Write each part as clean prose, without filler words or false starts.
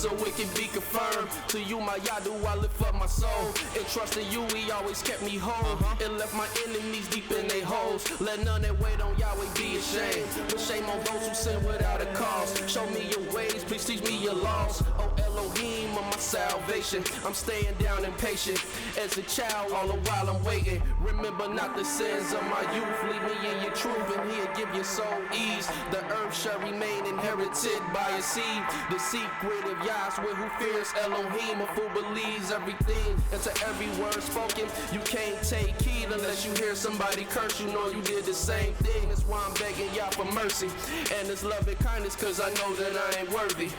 so it can be confirmed. To you, my Yah, do I lift up my soul. And trust in you, he always kept me whole. And left my enemies deep in their holes. Let none that wait on Yahweh be ashamed. Put shame on those who sin without a cause. Show me your ways, please teach me your laws. Oh Elohim of my salvation, I'm staying down and patient. As a child, all the while I'm waiting. Remember not the sins of my youth. Lead me in your truth and he'll give your soul ease. The earth shall remain inherited by a seed. The secret of YAHs, with who fears Elohim. A fool believes everything and to every word spoken. You can't take heed unless you hear somebody curse. You know you did the same thing. That's why I'm begging Yah for mercy and his love and kindness, cause I know that I ain't worthy.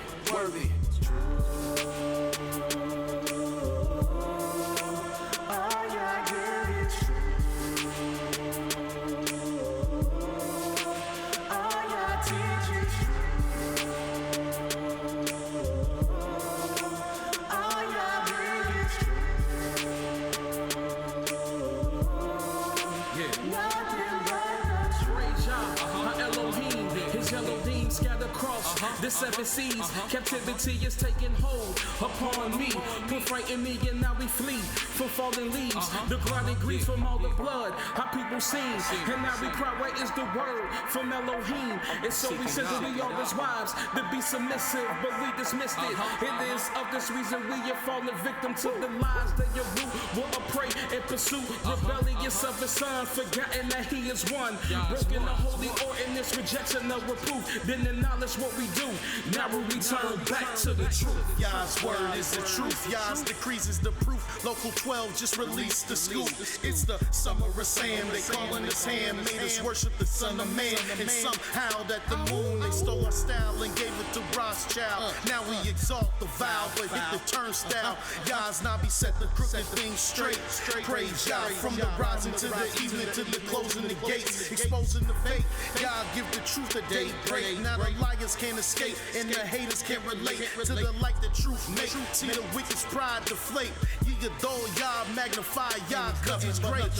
Scattered across the seven seas, captivity is taking hold upon me. Put fright in me and now we flee from fallen leaves. The grinding grief from all the blood our people seen, and now we cry, where is the word from Elohim? And so we said that we are his wives to be submissive, but we dismissed it. It is of this reason we have fallen victim to the lies that your root will pray and pursue. Rebellious of his son, forgotten that he is one. Broken the holy ordinance, rejection of reproof. Then acknowledge what we do. Now we return back to the truth. Yah's word is the truth. Yah's decrees is the proof. Local 12 just released the scoop. It's the summer of Sam. They calling us ham. Made us worship the Son of Man. And somehow that the moon, they stole our style and gave it to Rothschild. Now we exalt the vow, but hit the turnstile. Yah's Nabi set the crooked things straight. Praise Yah from the rising to the evening to the closing the gates. Exposing the fake. Yah give the truth a day break. Now the liars can't escape and the haters can't relate to the light the truth make. See the wicked's pride deflate. Ye adore Yah, magnify Yah, cause he's great.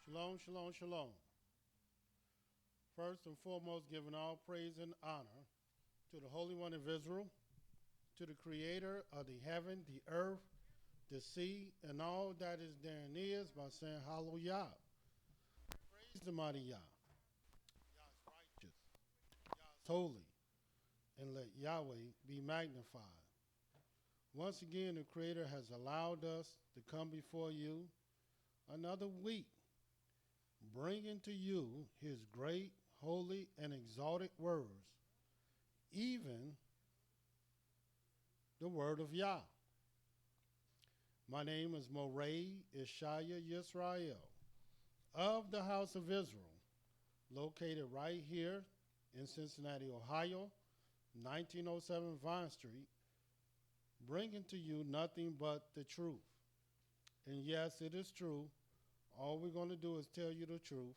Shalom, shalom, shalom. First and foremost, giving all praise and honor to the Holy One of Israel, to the Creator of the heaven, the earth, the sea, and all that is therein is, by saying hallelujah. Praise the mighty Yah. Yah is righteous. Yah is holy. And let Yahweh be magnified. Once again, the Creator has allowed us to come before you another week, bringing to you his great, holy, and exalted words, even the word of Yah. My name is Moreh, IshiYAH, Yisrael, of the house of Israel, located right here in Cincinnati, Ohio, 1907 Vine Street, bringing to you nothing but the truth. And yes, it is true. All we're going to do is tell you the truth.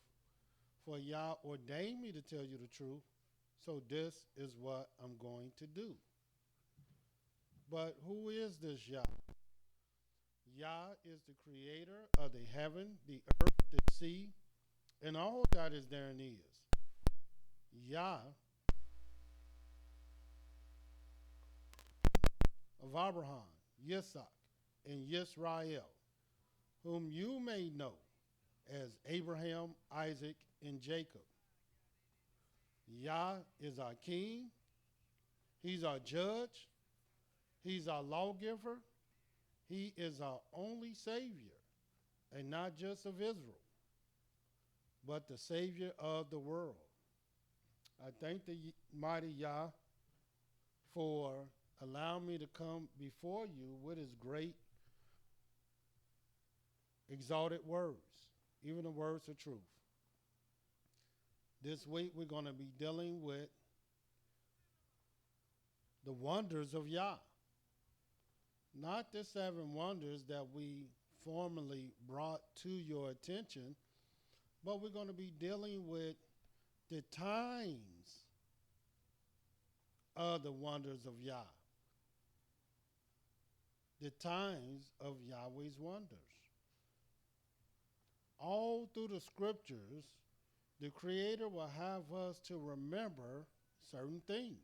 For Yah ordained me to tell you the truth, so this is what I'm going to do. But who is this Yah? Yah is the creator of the heaven, the earth, the sea, and all that is therein is. Yah of Abraham, Yitzhak, and Yisrael, whom you may know as Abraham, Isaac, and Jacob. Yah is our king. He's our judge. He's our lawgiver. He is our only Savior, and not just of Israel, but the Savior of the world. I thank the mighty Yah for allowing me to come before you with his great exalted words, even the words of truth. This week we're going to be dealing with the wonders of Yah. Not the 7 wonders that we formerly brought to your attention, but we're going to be dealing with the times of the wonders of Yah. The times of Yahweh's wonders. All through the scriptures, the Creator will have us to remember certain things.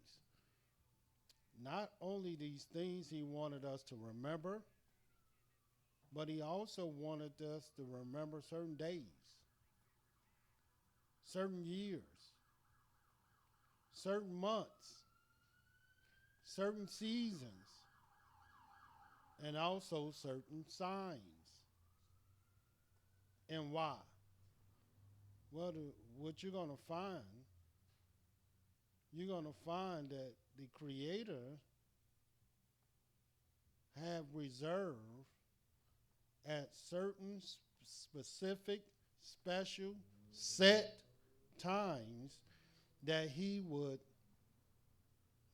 Not only these things he wanted us to remember, but he also wanted us to remember certain days, certain years, certain months, certain seasons, and also certain signs. And why? Well, what you're going to find that the Creator have reserved at certain specific, special, set times that he would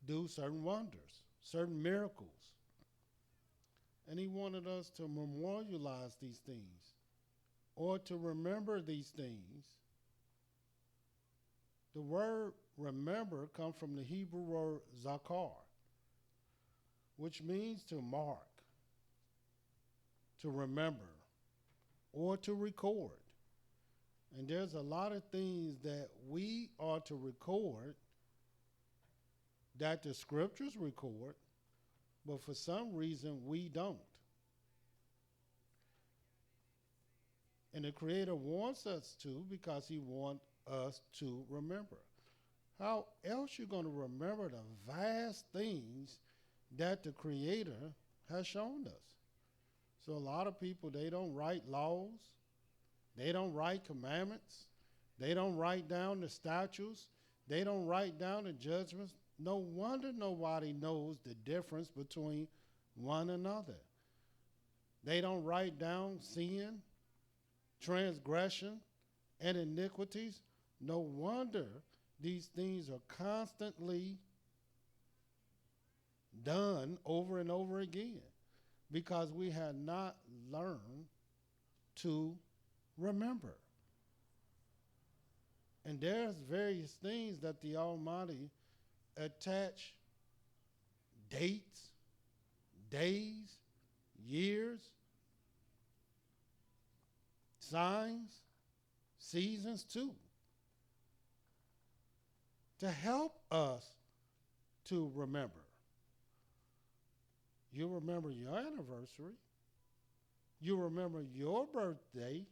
do certain wonders, certain miracles. And he wanted us to memorialize these things or to remember these things. The word remember comes from the Hebrew word zakar, which means to mark, to remember, or to record. And there's a lot of things that we are to record that the scriptures record, but for some reason we don't. And the Creator wants us to, because he wants us to remember. How else you going to remember the vast things that the Creator has shown us? So a lot of people, they don't write laws. They don't write commandments. They don't write down the statutes. They don't write down the judgments. No wonder nobody knows the difference between one another. They don't write down sin, transgression, and iniquities. No wonder these things are constantly done over and over again, because we have not learned to remember. And there's various things that the Almighty attach dates, days, years, signs, seasons to help us to remember. You remember your anniversary. You remember your birthday.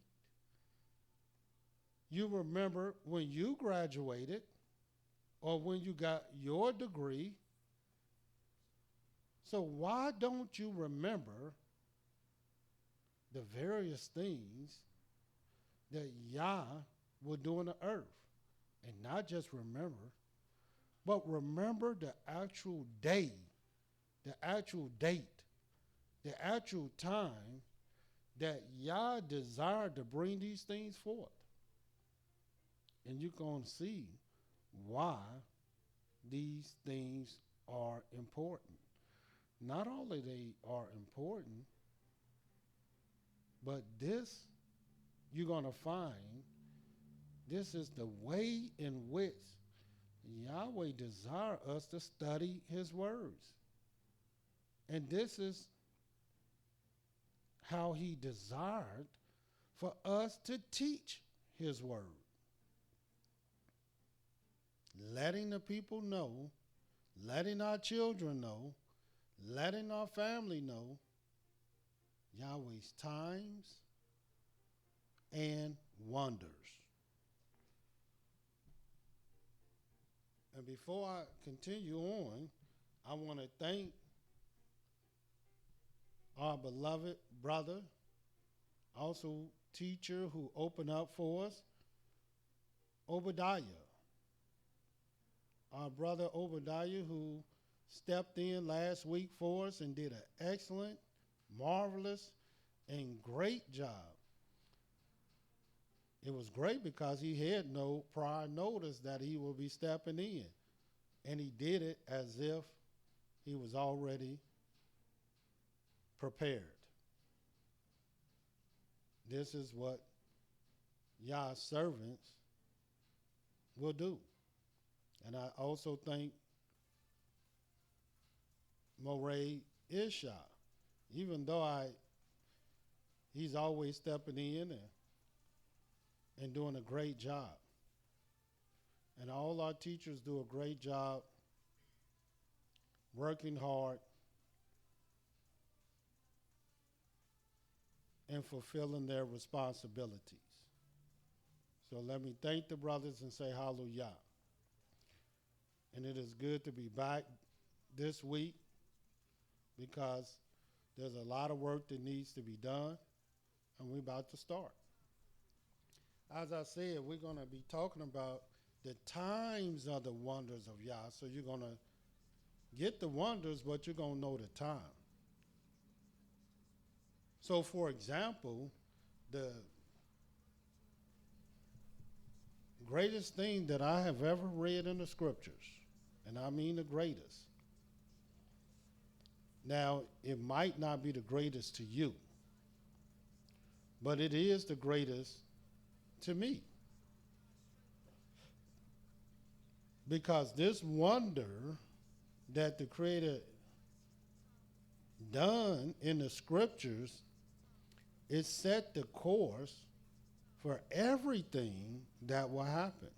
You remember when you graduated or when you got your degree. So why don't you remember the various things that Yah will do on the earth? And not just remember, but remember the actual day, the actual date, the actual time that Yah desired to bring these things forth. And you're going to see why these things are important. Not only they are important, but this, you're going to find, this is the way in which Yahweh desires us to study his words. And this is how he desired for us to teach his word. Letting the people know, letting our children know, letting our family know Yahweh's times and wonders. And before I continue on, I want to thank our beloved brother, also teacher who opened up for us, Obadiah. Our brother Obadiah who stepped in last week for us and did an excellent, marvelous, and great job. It was great because he had no prior notice that he will be stepping in. And he did it as if he was already prepared. This is what YAHs servants will do. And I also thank Moreh IshiYAH, even though he's always stepping in and doing a great job. And all our teachers do a great job working hard and fulfilling their responsibilities. So let me thank the brothers and say hallelujah. And it is good to be back this week because there's a lot of work that needs to be done, and we're about to start. As I said, we're going to be talking about the times of the wonders of YAH. So you're going to get the wonders, but you're going to know the time. So, for example, the greatest thing that I have ever read in the scriptures, and I mean the greatest. Now, it might not be the greatest to you, but it is the greatest to me. Because this wonder that the Creator done in the scriptures, it set the course for everything that will happen.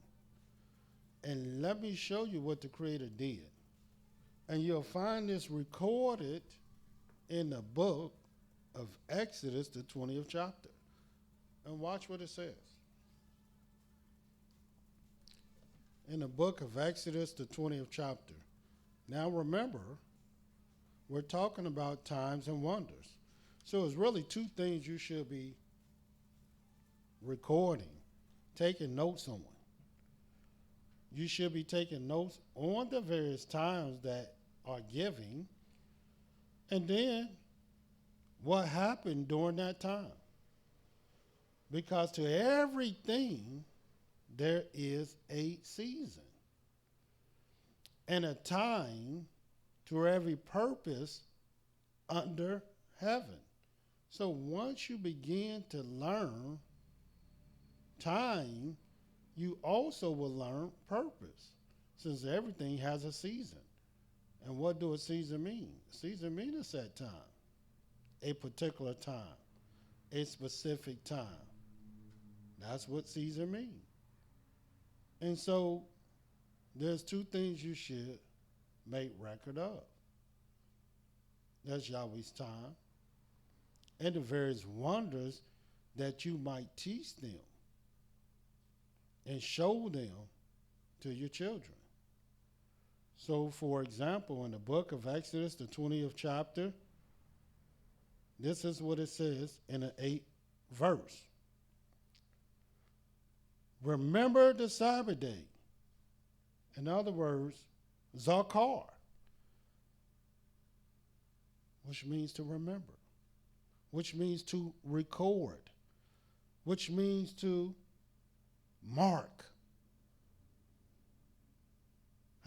And let me show you what the Creator did. And you'll find this recorded in the book of Exodus, the 20th chapter. And watch what it says. In the book of Exodus, the 20th chapter. Now remember, we're talking about times and wonders. So it's really two things you should be recording, taking notes on. You should be taking notes on the various times that are giving, and then what happened during that time. Because to everything, there is a season and a time to every purpose under heaven. So once you begin to learn time, you also will learn purpose, since everything has a season. And what do a season mean? A season means a set time, a particular time, a specific time. That's what season means. And so there's two things you should make record of. That's Yahweh's time and the various wonders that you might teach them and show them to your children. So, for example, in the book of Exodus, the 20th chapter, this is what it says in the 8th verse. Remember the Sabbath day. In other words, Zakar, which means to remember, which means to record, which means to mark.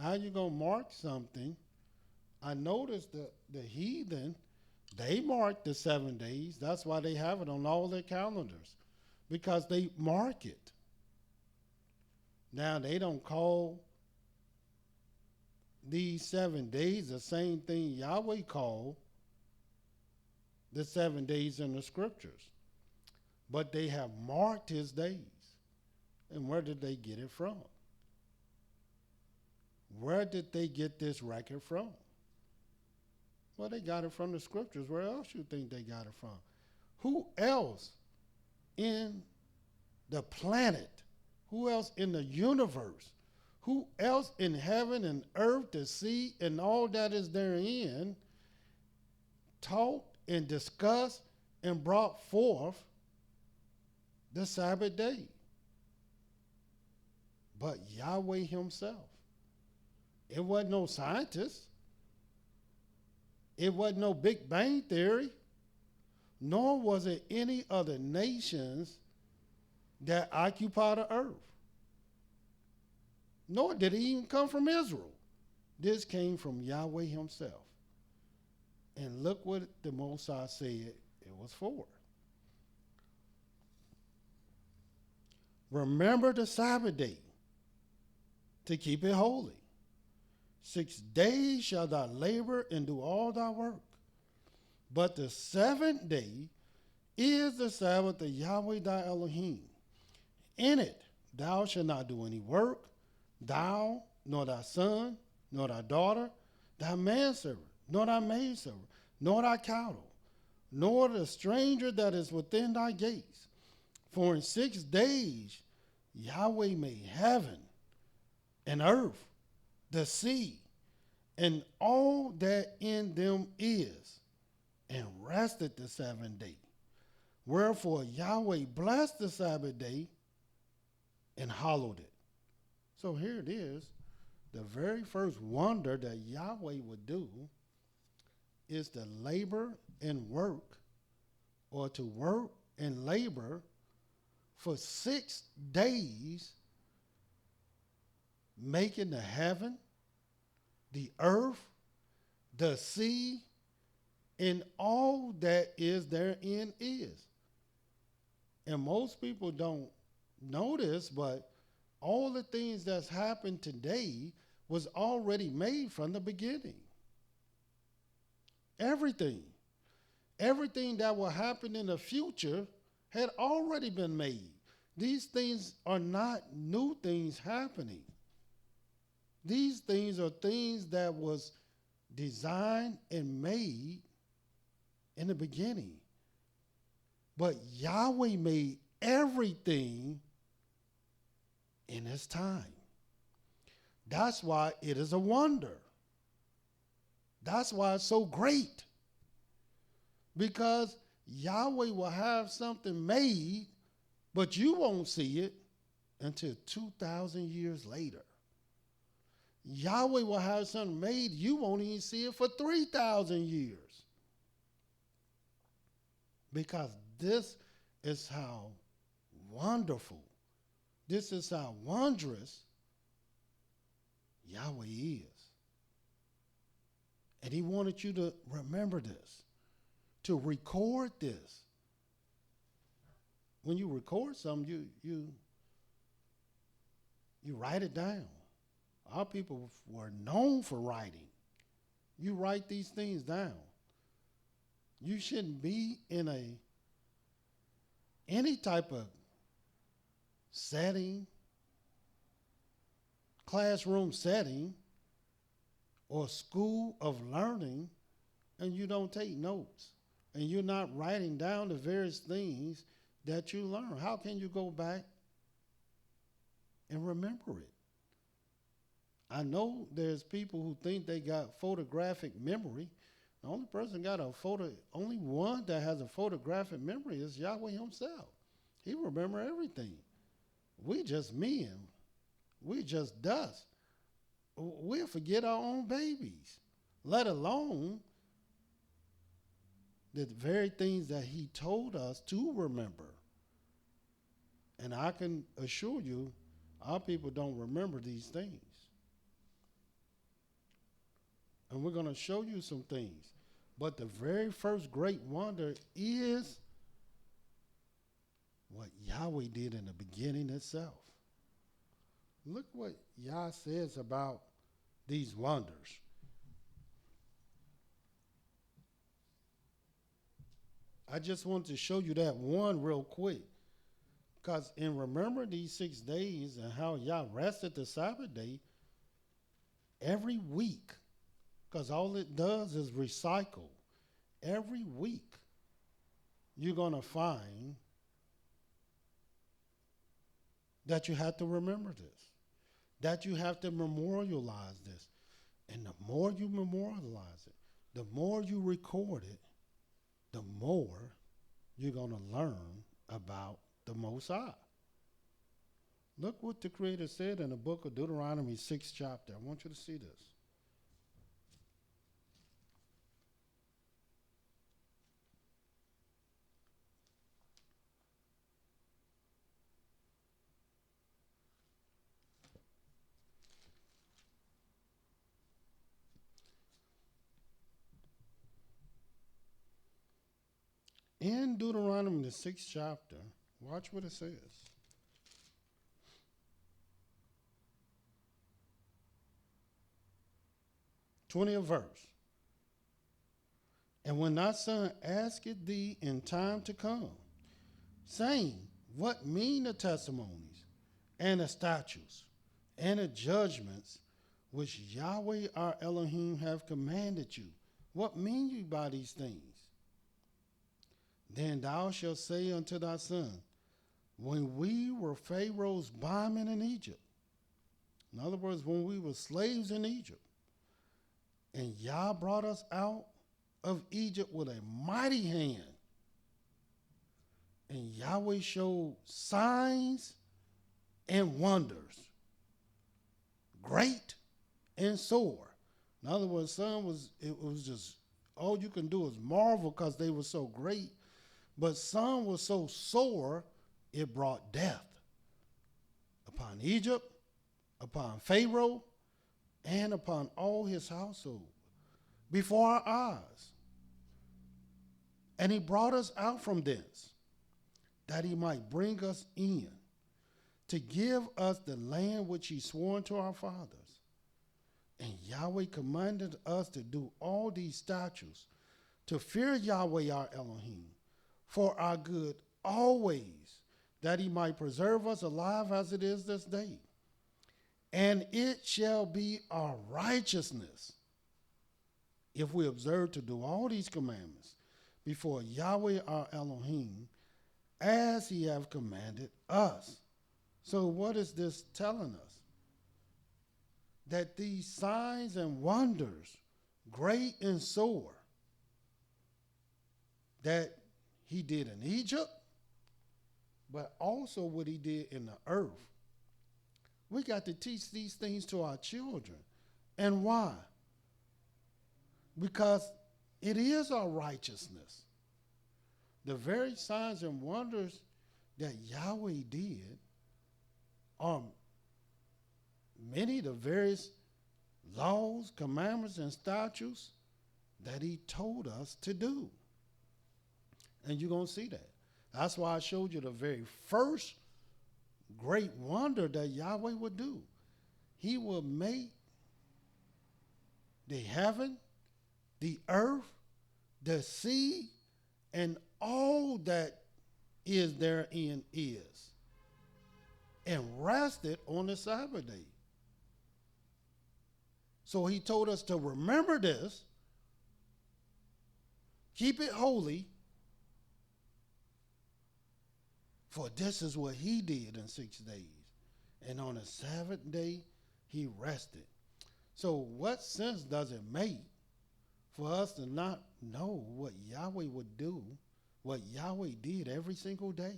How you going to mark something? I noticed the heathen, they mark the 7 days. That's why they have it on all their calendars, because they mark it. Now, they don't call these 7 days the same thing Yahweh called the 7 days in the scriptures. But they have marked his days. And where did they get it from? Where did they get this record from? Well, they got it from the scriptures. Where else you think they got it from? Who else in the planet, who else in the universe, who else in heaven and earth, the sea, and all that is therein, taught and discussed and brought forth the Sabbath day but Yahweh himself. It wasn't no scientist. It wasn't no Big Bang Theory. Nor was it any other nations that occupy the earth. Nor did it even come from Israel. This came from Yahweh himself. And look what the Most High said it was for. Remember the Sabbath day to keep it holy. 6 days shalt thou labor and do all thy work. But the seventh day is the Sabbath of Yahweh thy Elohim. In it thou shalt not do any work, thou, nor thy son, nor thy daughter, thy manservant, nor thy maidservant, nor thy cattle, nor the stranger that is within thy gates. For in 6 days Yahweh made heaven and earth, the sea, and all that in them is, and rested the seventh day. Wherefore Yahweh blessed the Sabbath day and hallowed it. So here it is. The very first wonder that Yahweh would do is to labor and work, or to work and labor for 6 days, making the heaven, the earth, the sea, and all that is therein is. And most people don't know this, but all the things that's happened today was already made from the beginning. Everything that will happen in the future had already been made. These things are not new things happening. These things are things that was designed and made in the beginning. But Yahweh made everything in his time. That's why it is a wonder. That's why it's so great. Because Yahweh will have something made, but you won't see it until 2,000 years later. Yahweh will have something made, you won't even see it for 3,000 years. Because this is how wonderful, this is how wondrous Yahweh is. And he wanted you to remember this, to record this. When you record something, you write it down. Our people were known for writing. You write these things down. You shouldn't be in any type of setting, classroom setting, or school of learning, and you don't take notes, and you're not writing down the various things that you learn. How can you go back and remember it? I know there's people who think they got photographic memory. The only person got only one that has a photographic memory is Yahweh himself. He remember everything. We just men. We just dust. We'll forget our own babies, let alone the very things that he told us to remember. And I can assure you, our people don't remember these things. And we're going to show you some things. But the very first great wonder is what Yahweh did in the beginning itself. Look what Yah says about these wonders. I just want to show you that one real quick. Because in remember these 6 days and how Yah rested the Sabbath day, every week, because all it does is recycle. Every week, you're going to find that you have to remember this. that you have to memorialize this. And the more you memorialize it, the more you record it, the more you're going to learn about the Most High. Look what the Creator said in the book of Deuteronomy 6th chapter. I want you to see this. In Deuteronomy, the 6th chapter, watch what it says. 20th verse. And when thy son asketh thee in time to come, saying, what mean the testimonies and the statutes and the judgments which Yahweh our Elohim have commanded you? What mean you by these things? Then thou shalt say unto thy son, when we were Pharaoh's bondmen in Egypt, in other words, when we were slaves in Egypt, and Yah brought us out of Egypt with a mighty hand, and Yahweh showed signs and wonders, great and sore. In other words, it was just, all you can do is marvel because they were so great, but some were so sore, it brought death upon Egypt, upon Pharaoh, and upon all his household before our eyes. And he brought us out from thence, that he might bring us in, to give us the land which he swore to our fathers. And Yahweh commanded us to do all these statutes, to fear Yahweh our Elohim, for our good always, that he might preserve us alive as it is this day. And it shall be our righteousness if we observe to do all these commandments before Yahweh our Elohim, as he have commanded us. So what is this telling us? That these signs and wonders, great and sore, that he did in Egypt, but also what he did in the earth. We got to teach these things to our children. And why? Because it is our righteousness. The very signs and wonders that Yahweh did are many of the various laws, commandments, and statutes that he told us to do. And you're going to see that. That's why I showed you the very first great wonder that Yahweh would do. He will make the heaven, the earth, the sea, and all that is therein is, and rested on the Sabbath day. So he told us to remember this, keep it holy, for this is what he did in 6 days. And on the seventh day, he rested. So what sense does it make for us to not know what Yahweh would do, what Yahweh did every single day?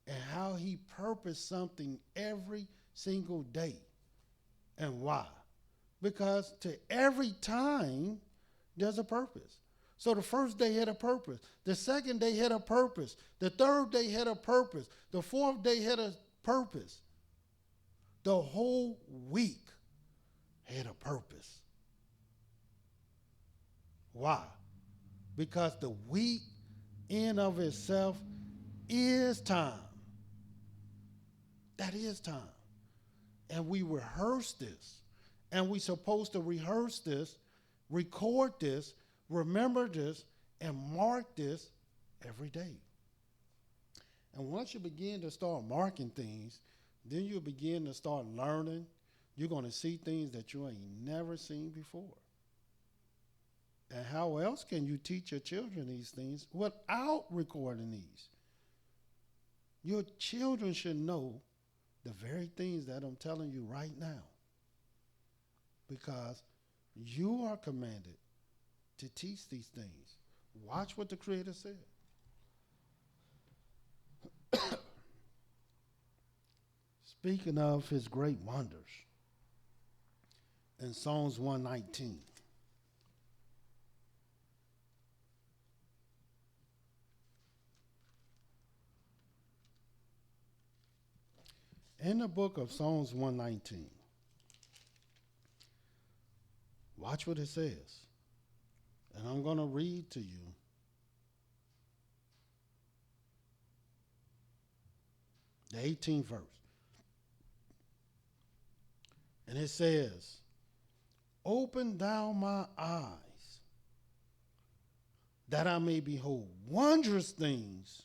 And how he purposed something every single day. And why? Because to every time, there's a purpose. So the first day had a purpose. The second day had a purpose. The third day had a purpose. The fourth day had a purpose. The whole week had a purpose. Why? Because the week in of itself is time. That is time. And we rehearse this. And we're supposed to rehearse this, record this, remember this, and mark this every day. And once you begin to start marking things, then you begin to start learning. You're going to see things that you ain't never seen before. And how else can you teach your children these things without recording these? Your children should know the very things that I'm telling you right now, because you are commanded to teach these things. Watch what the Creator said. Speaking of his great wonders, in Psalms 119, in the book of Psalms 119, watch what it says. And I'm going to read to you the 18th verse. And it says, "Open thou my eyes, that I may behold wondrous things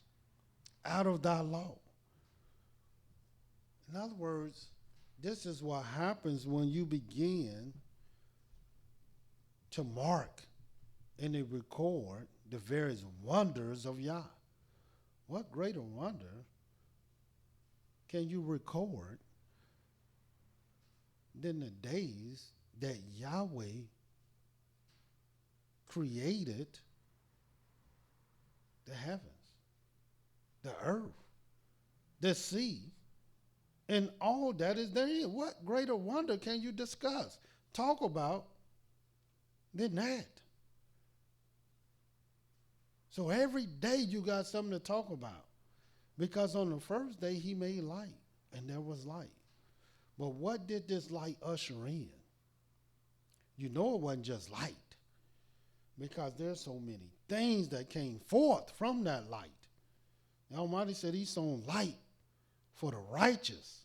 out of thy law." In other words, this is what happens when you begin to mark and to record the various wonders of Yah. What greater wonder can you record than the days that Yahweh created the heavens, the earth, the sea, and all that is therein? What greater wonder can you discuss, talk about than that? So every day you got something to talk about, because on the first day he made light, and there was light. But what did this light usher in? You know it wasn't just light, because there's so many things that came forth from that light. The Almighty said he's sown light for the righteous.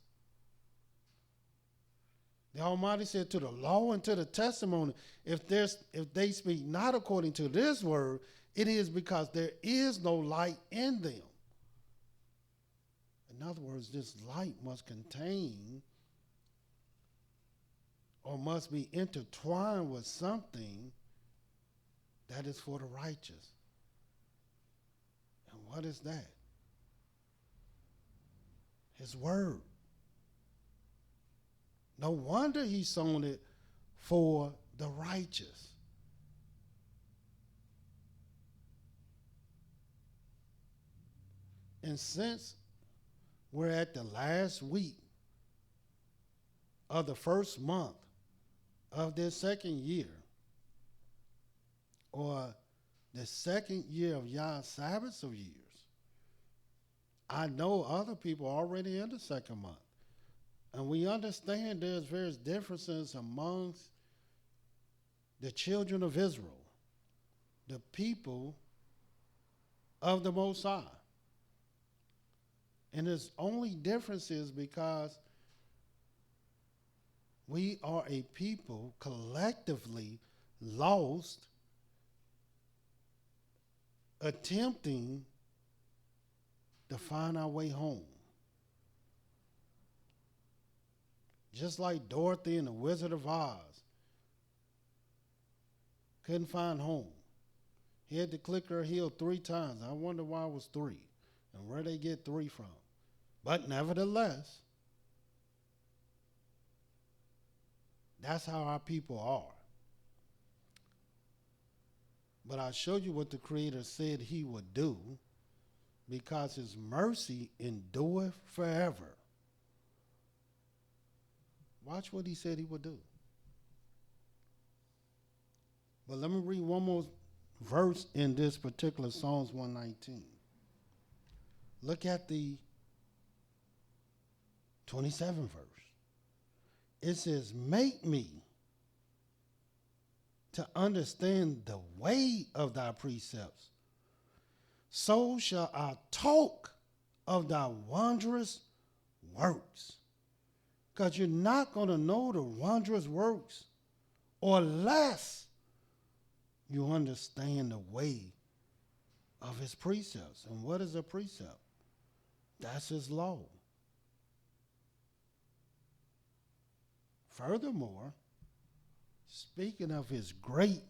The Almighty said, to the law and to the testimony, if they speak not according to this word, it is because there is no light in them. In other words, this light must contain or must be intertwined with something that is for the righteous. And what is that? His word. No wonder he sown it for the righteous. And since we're at the last week of the first month of this second year, or the second year of Yah's Sabbaths of years, I know other people are already in the second month. And we understand there's various differences amongst the children of Israel, the people of the Most High. And there's only differences because we are a people collectively lost, attempting to find our way home. Just like Dorothy and the Wizard of Oz couldn't find home. He had to click her heel 3 times. I wonder why it was 3 and where they get 3 from. But nevertheless, that's how our people are. But I'll show you what the Creator said he would do, because his mercy endureth forever. Watch what he said he would do. But let me read one more verse in this particular Psalms 119. Look at the 27th verse. It says, "Make me to understand the way of thy precepts, so shall I talk of thy wondrous works." Because you're not going to know the wondrous works unless you understand the way of his precepts. And what is a precept? That's his law. Furthermore, speaking of his great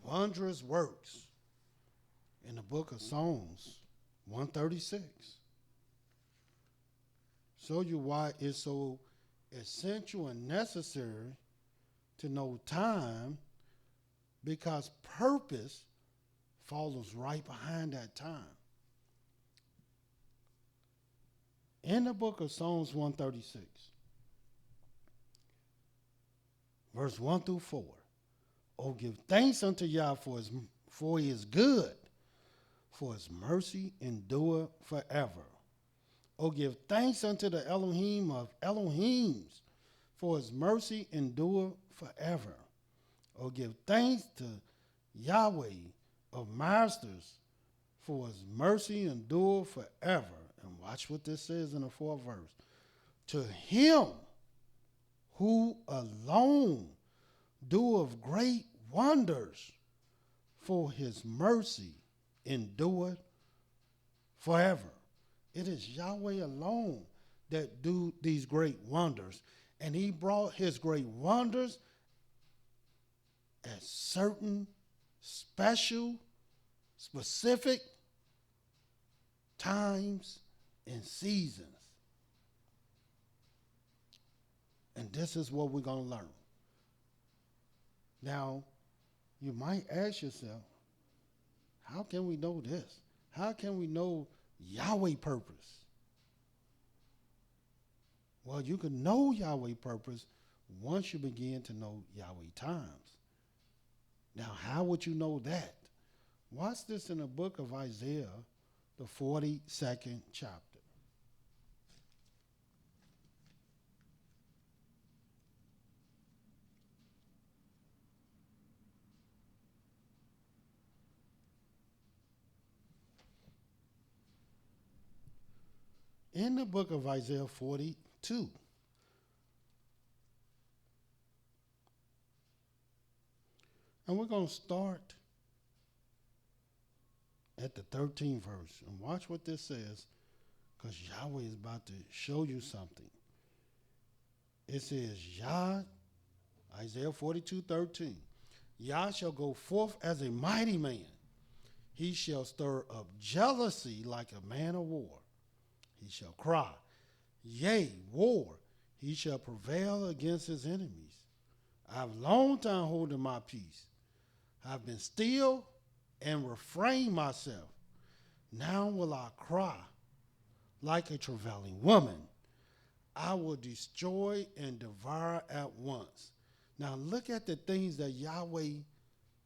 wondrous works, in the book of Psalms 136. Show you why it's so essential and necessary to know time, because purpose follows right behind that time. In the book of Psalms 136, verse 1 through 4, oh, give thanks unto Yah for he is good, for his mercy endure forever. Oh, give thanks unto the Elohim of Elohims, for his mercy endure forever. Oh, give thanks to Yahweh of masters, for his mercy endure forever. And watch what this says in the 4th verse. To him who alone doeth great wonders, for his mercy endureth forever. It is Yahweh alone that do these great wonders. And he brought his great wonders at certain special, specific times and seasons. And this is what we're going to learn. Now, you might ask yourself, how can we know this? How can we know Yahweh purpose? Well, you can know Yahweh purpose once you begin to know Yahweh times. Now, how would you know that? Watch this in the book of Isaiah, the 42nd chapter. In the book of Isaiah 42, and we're going to start at the 13th verse. And watch what this says, because Yahweh is about to show you something. It says, Yah, Isaiah 42:13, Yah shall go forth as a mighty man. He shall stir up jealousy like a man of war. He shall cry, yea, war. He shall prevail against his enemies. I have long time holding my peace. I have been still and refrained myself. Now will I cry like a travailing woman. I will destroy and devour at once. Now look at the things that Yahweh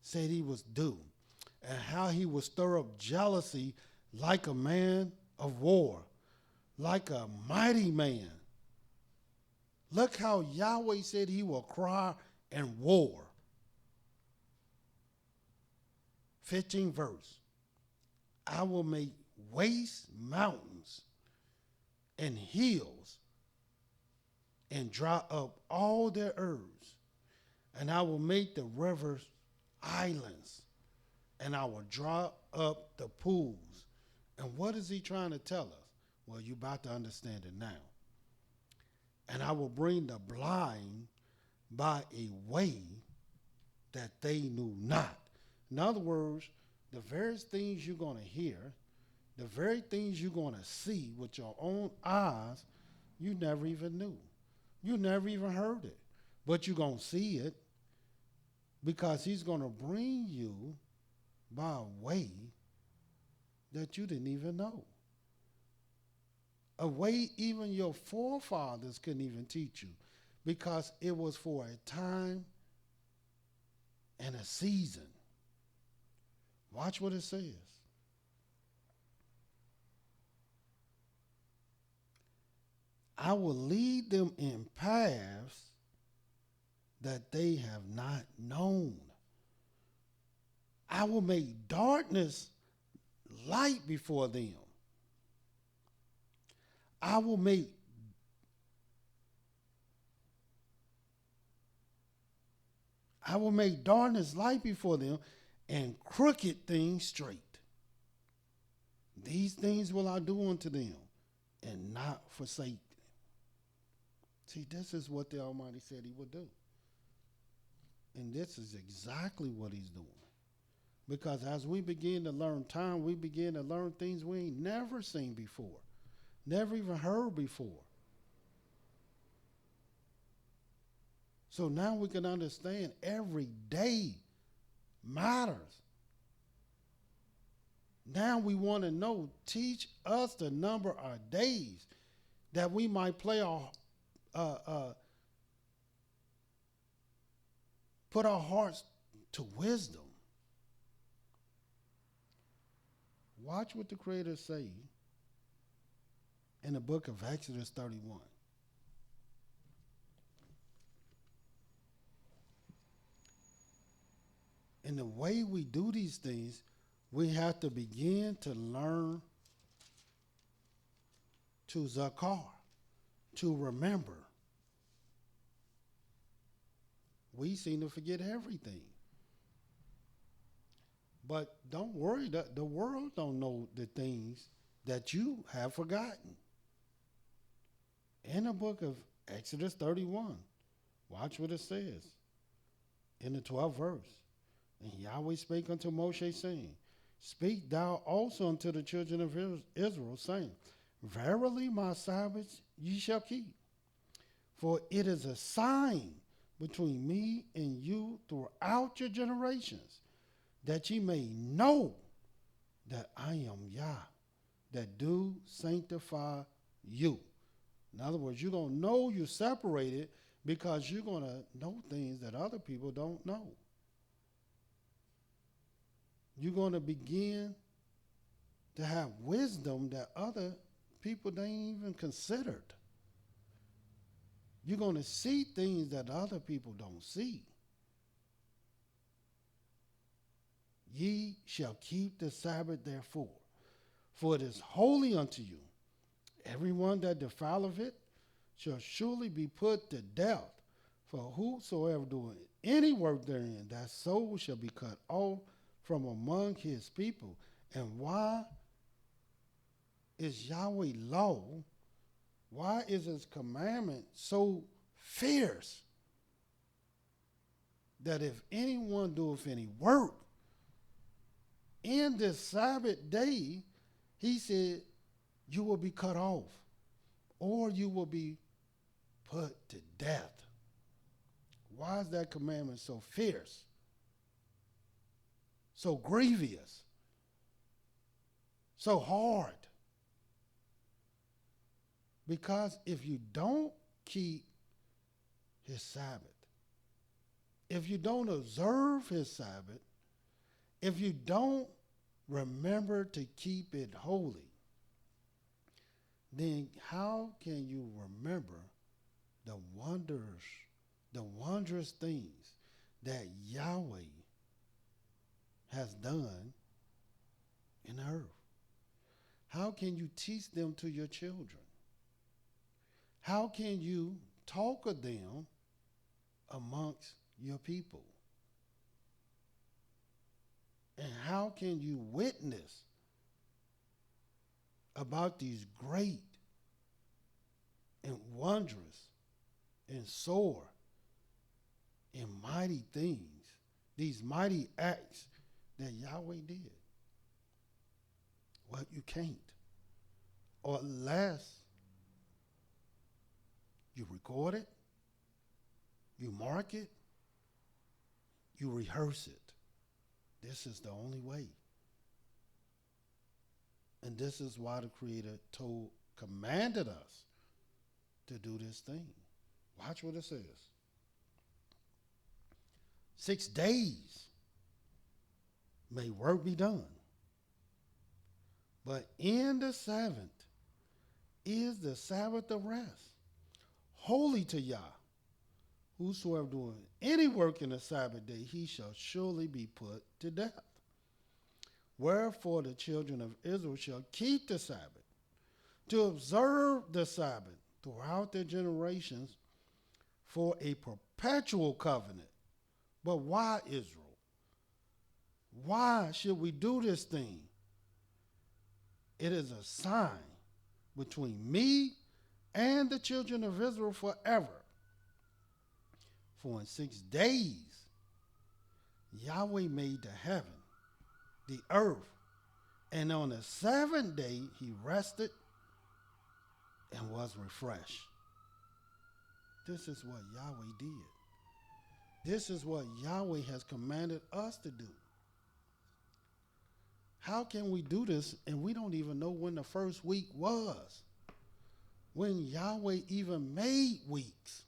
said he was do, and how he will stir up jealousy like a man of war, like a mighty man. Look how Yahweh said he will cry and war. 15th verse. I will make waste mountains and hills and dry up all their herbs. And I will make the rivers islands, and I will dry up the pools. And what is he trying to tell us? Well, you're about to understand it now. And I will bring the blind by a way that they knew not. In other words, the very things you're going to hear, the very things you're going to see with your own eyes, you never even knew. You never even heard it. But you're going to see it, because he's going to bring you by a way that you didn't even know. A way even your forefathers couldn't even teach you, because it was for a time and a season. Watch what it says. I will lead them in paths that they have not known. I will make darkness light before them. I will make darkness light before them, and crooked things straight. These things will I do unto them, and not forsake them. See, this is what the Almighty said he would do. And this is exactly what he's doing. Because as we begin to learn time, we begin to learn things we ain't never seen before, never even heard before. So now we can understand every day matters. Now we want to know, teach us to number our days that we might play our, put our hearts to wisdom. Watch what the Creator say in the book of Exodus 31. And the way we do these things, we have to begin to learn to zakar, to remember. We seem to forget everything. But don't worry, the world don't know the things that you have forgotten. In the book of Exodus 31, watch what it says in the 12th verse. And Yahweh spake unto Moshe, saying, Speak thou also unto the children of Israel, saying, Verily my Sabbaths ye shall keep, for it is a sign between me and you throughout your generations, that ye may know that I am Yah, that do sanctify you. In other words, you're going to know you're separated because you're going to know things that other people don't know. You're going to begin to have wisdom that other people they ain't even considered. You're going to see things that other people don't see. Ye shall keep the Sabbath therefore, for it is holy unto you. Everyone that defileth it shall surely be put to death. For whosoever doeth any work therein, that soul shall be cut off from among his people. And why is Yahweh law? Why is his commandment so fierce that if anyone doeth any work in this Sabbath day, he said, you will be cut off or you will be put to death? Why is that commandment so fierce, so grievous, so hard? Because if you don't keep his Sabbath, if you don't observe his Sabbath, if you don't remember to keep it holy, then how can you remember the wondrous things that Yahweh has done in the earth? How can you teach them to your children? How can you talk of them amongst your people? And how can you witness about these great and wondrous and sore and mighty things, these mighty acts that Yahweh did? Well, you can't. Or unless you record it, you mark it, you rehearse it. This is the only way. And this is why the Creator commanded us to do this thing. Watch what it says. 6 days may work be done, but in the seventh is the Sabbath of rest, holy to Yah. Whosoever doeth any work in the Sabbath day, he shall surely be put to death. Wherefore the children of Israel shall keep the Sabbath, to observe the Sabbath throughout their generations for a perpetual covenant. But why, Israel? Why should we do this thing? It is a sign between me and the children of Israel forever. For in 6 days Yahweh made the heaven the earth. And on the seventh day, he rested and was refreshed. This is what Yahweh did. This is what Yahweh has commanded us to do. How can we do this and we don't even know when the first week was? When Yahweh even made weeks.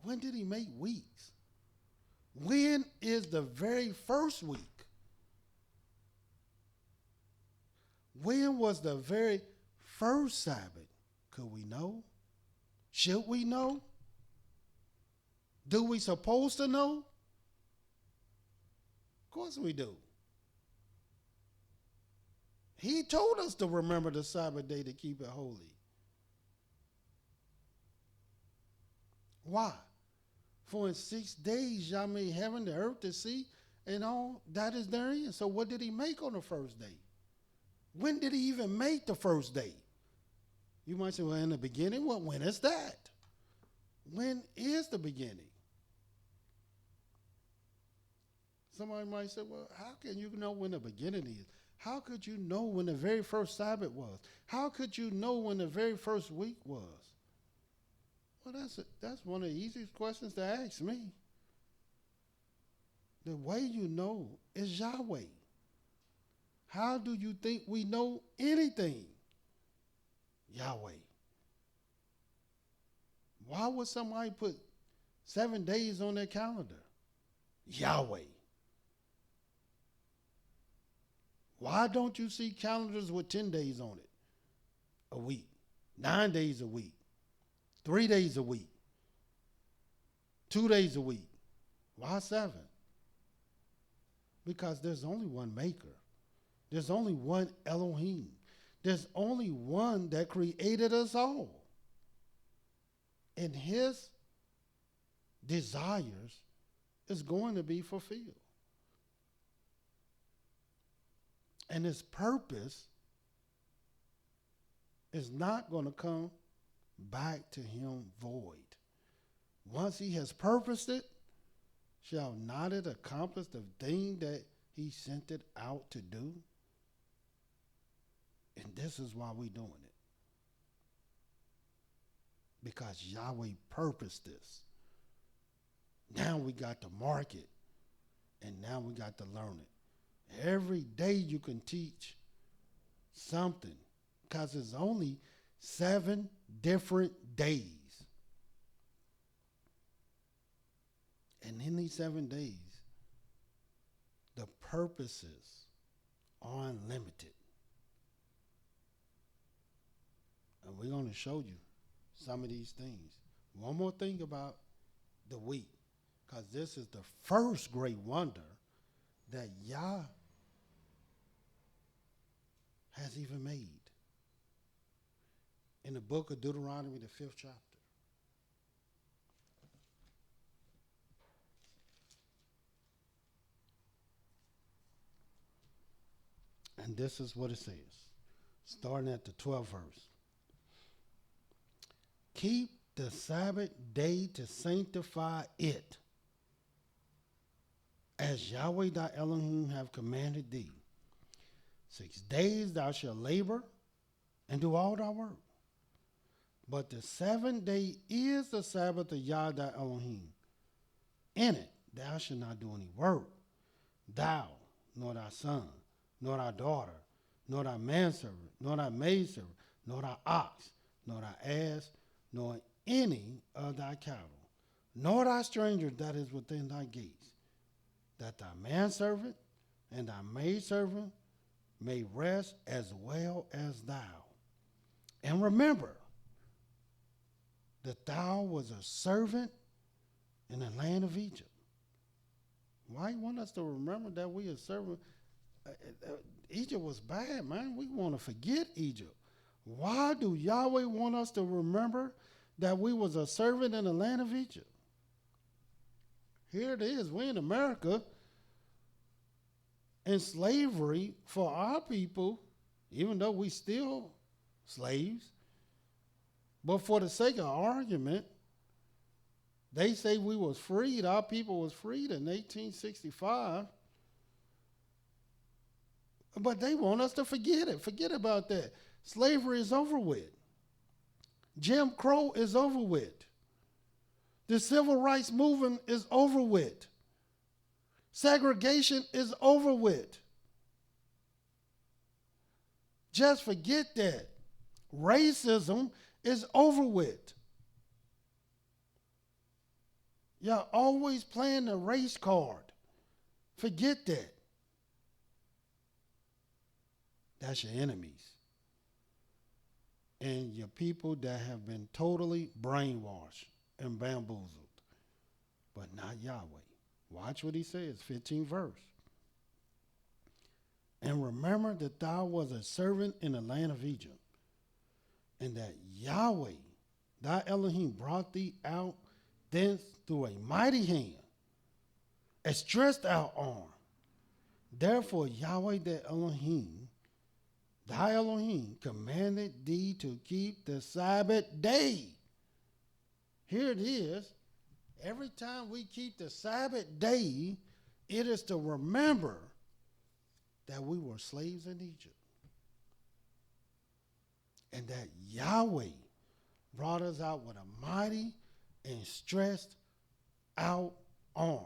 When did he make weeks? When is the very first week? When was the very first Sabbath? Could we know? Should we know? Do we supposed to know? Of course we do. He told us to remember the Sabbath day to keep it holy. Why? For in 6 days Yah made heaven, the earth, the sea, and all that is therein. So what did he make on the first day? When did he even make the first day? You might say, well, in the beginning. Well, when is that? When is the beginning? Somebody might say, well, how can you know when the beginning is? How could you know when the very first Sabbath was? How could you know when the very first week was? Well, that's one of the easiest questions to ask me. The way you know is Yahweh. How do you think we know anything? Yahweh. Why would somebody put 7 days on their calendar? Yahweh. Why don't you see calendars with 10 days on it a week, 9 days a week, 3 days a week, 2 days a week? Why 7? Because there's only one maker. There's only one Elohim. There's only one that created us all. And his desires is going to be fulfilled. And his purpose is not going to come back to him void. Once he has purposed it, shall not it accomplish the thing that he sent it out to do? And this is why we're doing it. Because Yahweh purposed this. Now we got to mark it. And now we got to learn it. Every day you can teach something. Because it's only 7 different days. And in these 7 days, the purposes are unlimited. And we're going to show you some of these things. One more thing about the week, because this is the first great wonder that Yah has even made. In the book of Deuteronomy, the 5th chapter. And this is what it says, starting at the 12th verse. Keep the Sabbath day to sanctify it, as Yahweh thy Elohim have commanded thee. 6 days thou shalt labor and do all thy work. But the 7th day is the Sabbath of Yah thy Elohim. In it thou shalt not do any work, thou, nor thy son, nor thy daughter, nor thy manservant, nor thy maidservant, nor thy ox, nor thy ass, nor any of thy cattle, nor thy stranger that is within thy gates, that thy manservant and thy maidservant may rest as well as thou. And remember that thou was a servant in the land of Egypt. Why you want us to remember that we are servant? Egypt was bad, man. We want to forget Egypt. Why do Yahweh want us to remember that we was a servant in the land of Egypt? Here it is. We're in America in slavery for our people, even though we still slaves. But for the sake of argument, they say we was freed, our people was freed in 1865. But they want us to forget it. Forget about that. Slavery is over with. Jim Crow is over with. The civil rights movement is over with. Segregation is over with. Just forget that. Racism is over with. Y'all always playing the race card. Forget that. That's your enemies. And your people that have been totally brainwashed and bamboozled. But not Yahweh. Watch what he says, 15th verse. And remember that thou was a servant in the land of Egypt, and that Yahweh, thy Elohim, brought thee out thence through a mighty hand, a stretched out arm. Therefore Yahweh the Elohim, thy Elohim, commanded thee to keep the Sabbath day. Here it is. Every time we keep the Sabbath day, it is to remember that we were slaves in Egypt. And that Yahweh brought us out with a mighty and stretched out arm.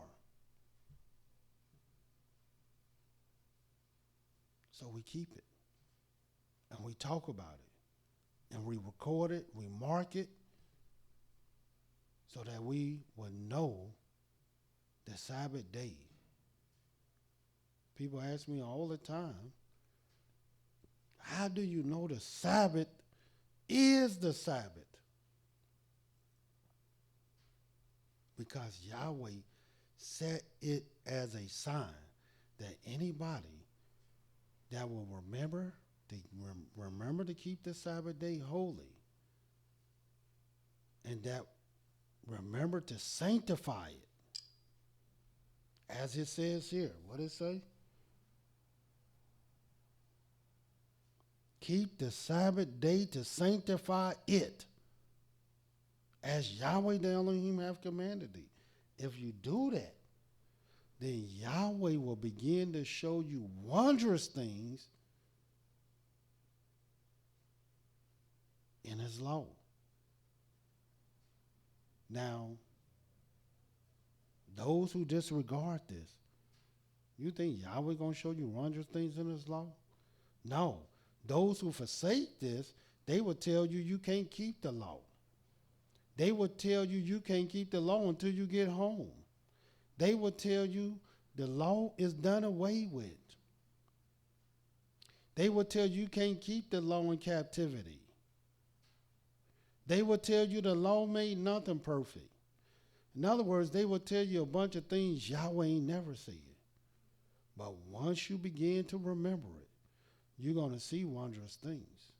So we keep it. And we talk about it. And we record it, we mark it, so that we would know the Sabbath day. People ask me all the time, how do you know the Sabbath is the Sabbath? Because Yahweh set it as a sign that anybody that will remember to keep the Sabbath day holy, and that remember to sanctify it. As it says here, what does it say? Keep the Sabbath day to sanctify it, as Yahweh the Elohim have commanded thee. If you do that, then Yahweh will begin to show you wondrous things in his law. Now, those who disregard this, you think Yahweh going to show you wondrous things in his law? No. Those who forsake this, they will tell you you can't keep the law. They will tell you you can't keep the law until you get home. They will tell you the law is done away with. They will tell you can't keep the law in captivity. They will tell you the law made nothing perfect. In other words, they will tell you a bunch of things Yahweh ain't never said. But once you begin to remember it, you're going to see wondrous things.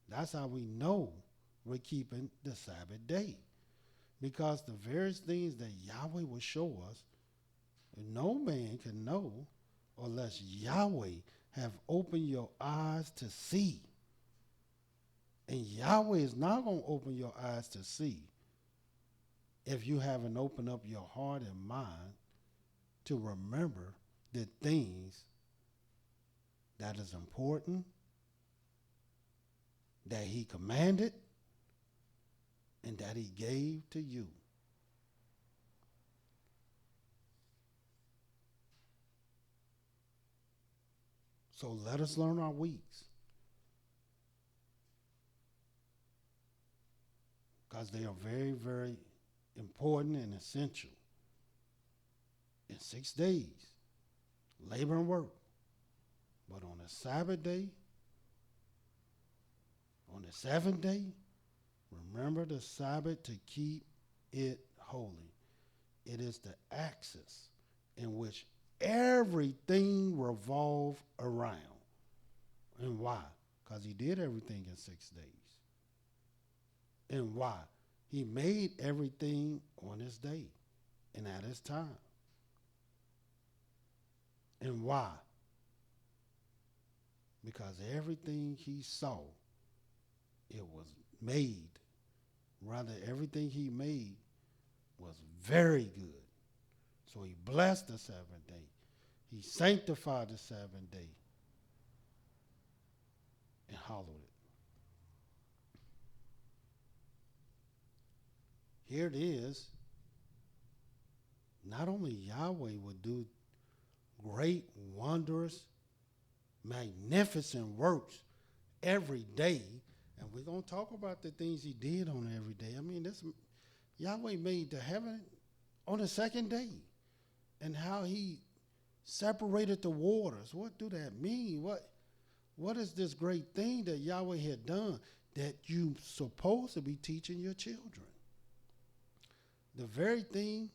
That's how we know we're keeping the Sabbath day. Because the various things that Yahweh will show us, no man can know unless Yahweh have opened your eyes to see. And Yahweh is not going to open your eyes to see if you haven't opened up your heart and mind to remember the things that is important, that he commanded, and that he gave to you. So let us learn our weeks, because they are very, very important and essential. In 6 days, labor and work. But on the Sabbath day, on the 7th day, remember the Sabbath to keep it holy. It is the axis in which everything revolves around. And why? Because he did everything in 6 days. And why? He made everything on his day and at his time. And why? Because everything he saw, it was made. Rather, everything he made was very good. So he blessed the 7th day. He sanctified the Sabbath day and hallowed it. Here it is. Not only Yahweh would do great, wondrous, magnificent works every day, and we're going to talk about the things he did on every day. I mean, this Yahweh made the heaven on the second day, and how he separated the waters. What do that mean? What is this great thing that Yahweh had done that you supposed to be teaching your children? The very thing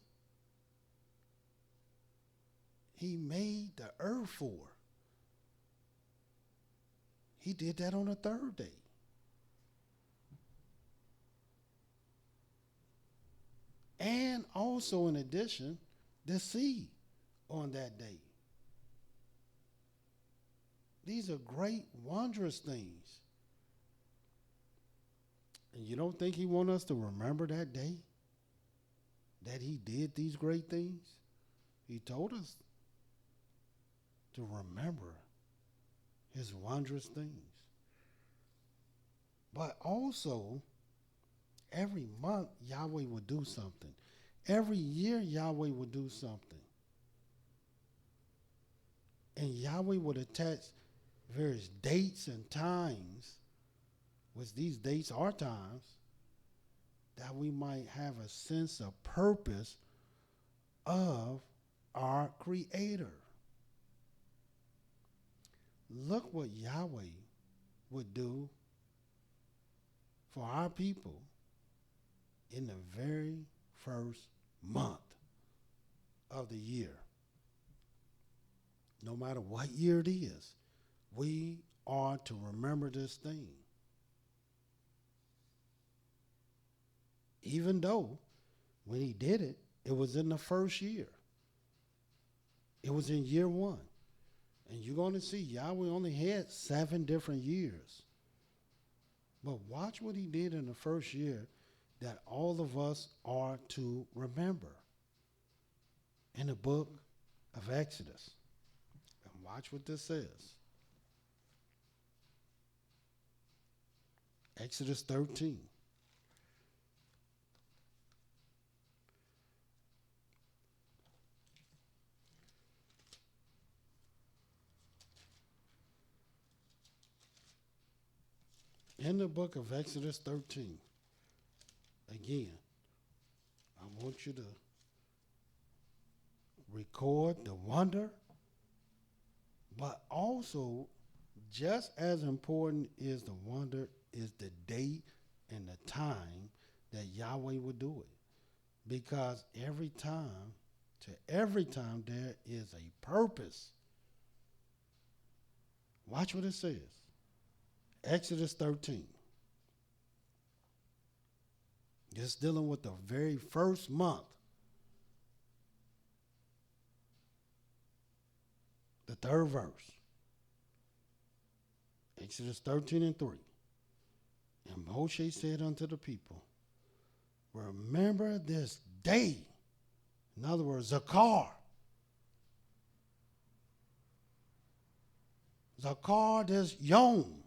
he made the earth for. He did that on the third day. And also, in addition, the sea on that day. These are great, wondrous things. And you don't think he wants us to remember that day? That he did these great things? He told us to remember his wondrous things. But also, every month Yahweh would do something. Every year Yahweh would do something. And Yahweh would attach various dates and times, which these dates are times, that we might have a sense of purpose of our Creator. Look what Yahweh would do for our people in the very first month of the year. No matter what year it is, we are to remember this thing. Even though when he did it, it was in the first year. It was in year 1. And you're going to see Yahweh only had 7 different years. But watch what he did in the first year that all of us are to remember in the book of Exodus. And watch what this says. Exodus 13. In the book of Exodus 13, again, I want you to record the wonder, but also just as important is the wonder is the date and the time that Yahweh would do it. Because every time there is a purpose. Watch what it says. Exodus 13. It's dealing with the very first month. The 3rd verse. Exodus 13 and 3. And Moshe said unto the people, remember this day. In other words, Zakar. Zakar this Yom,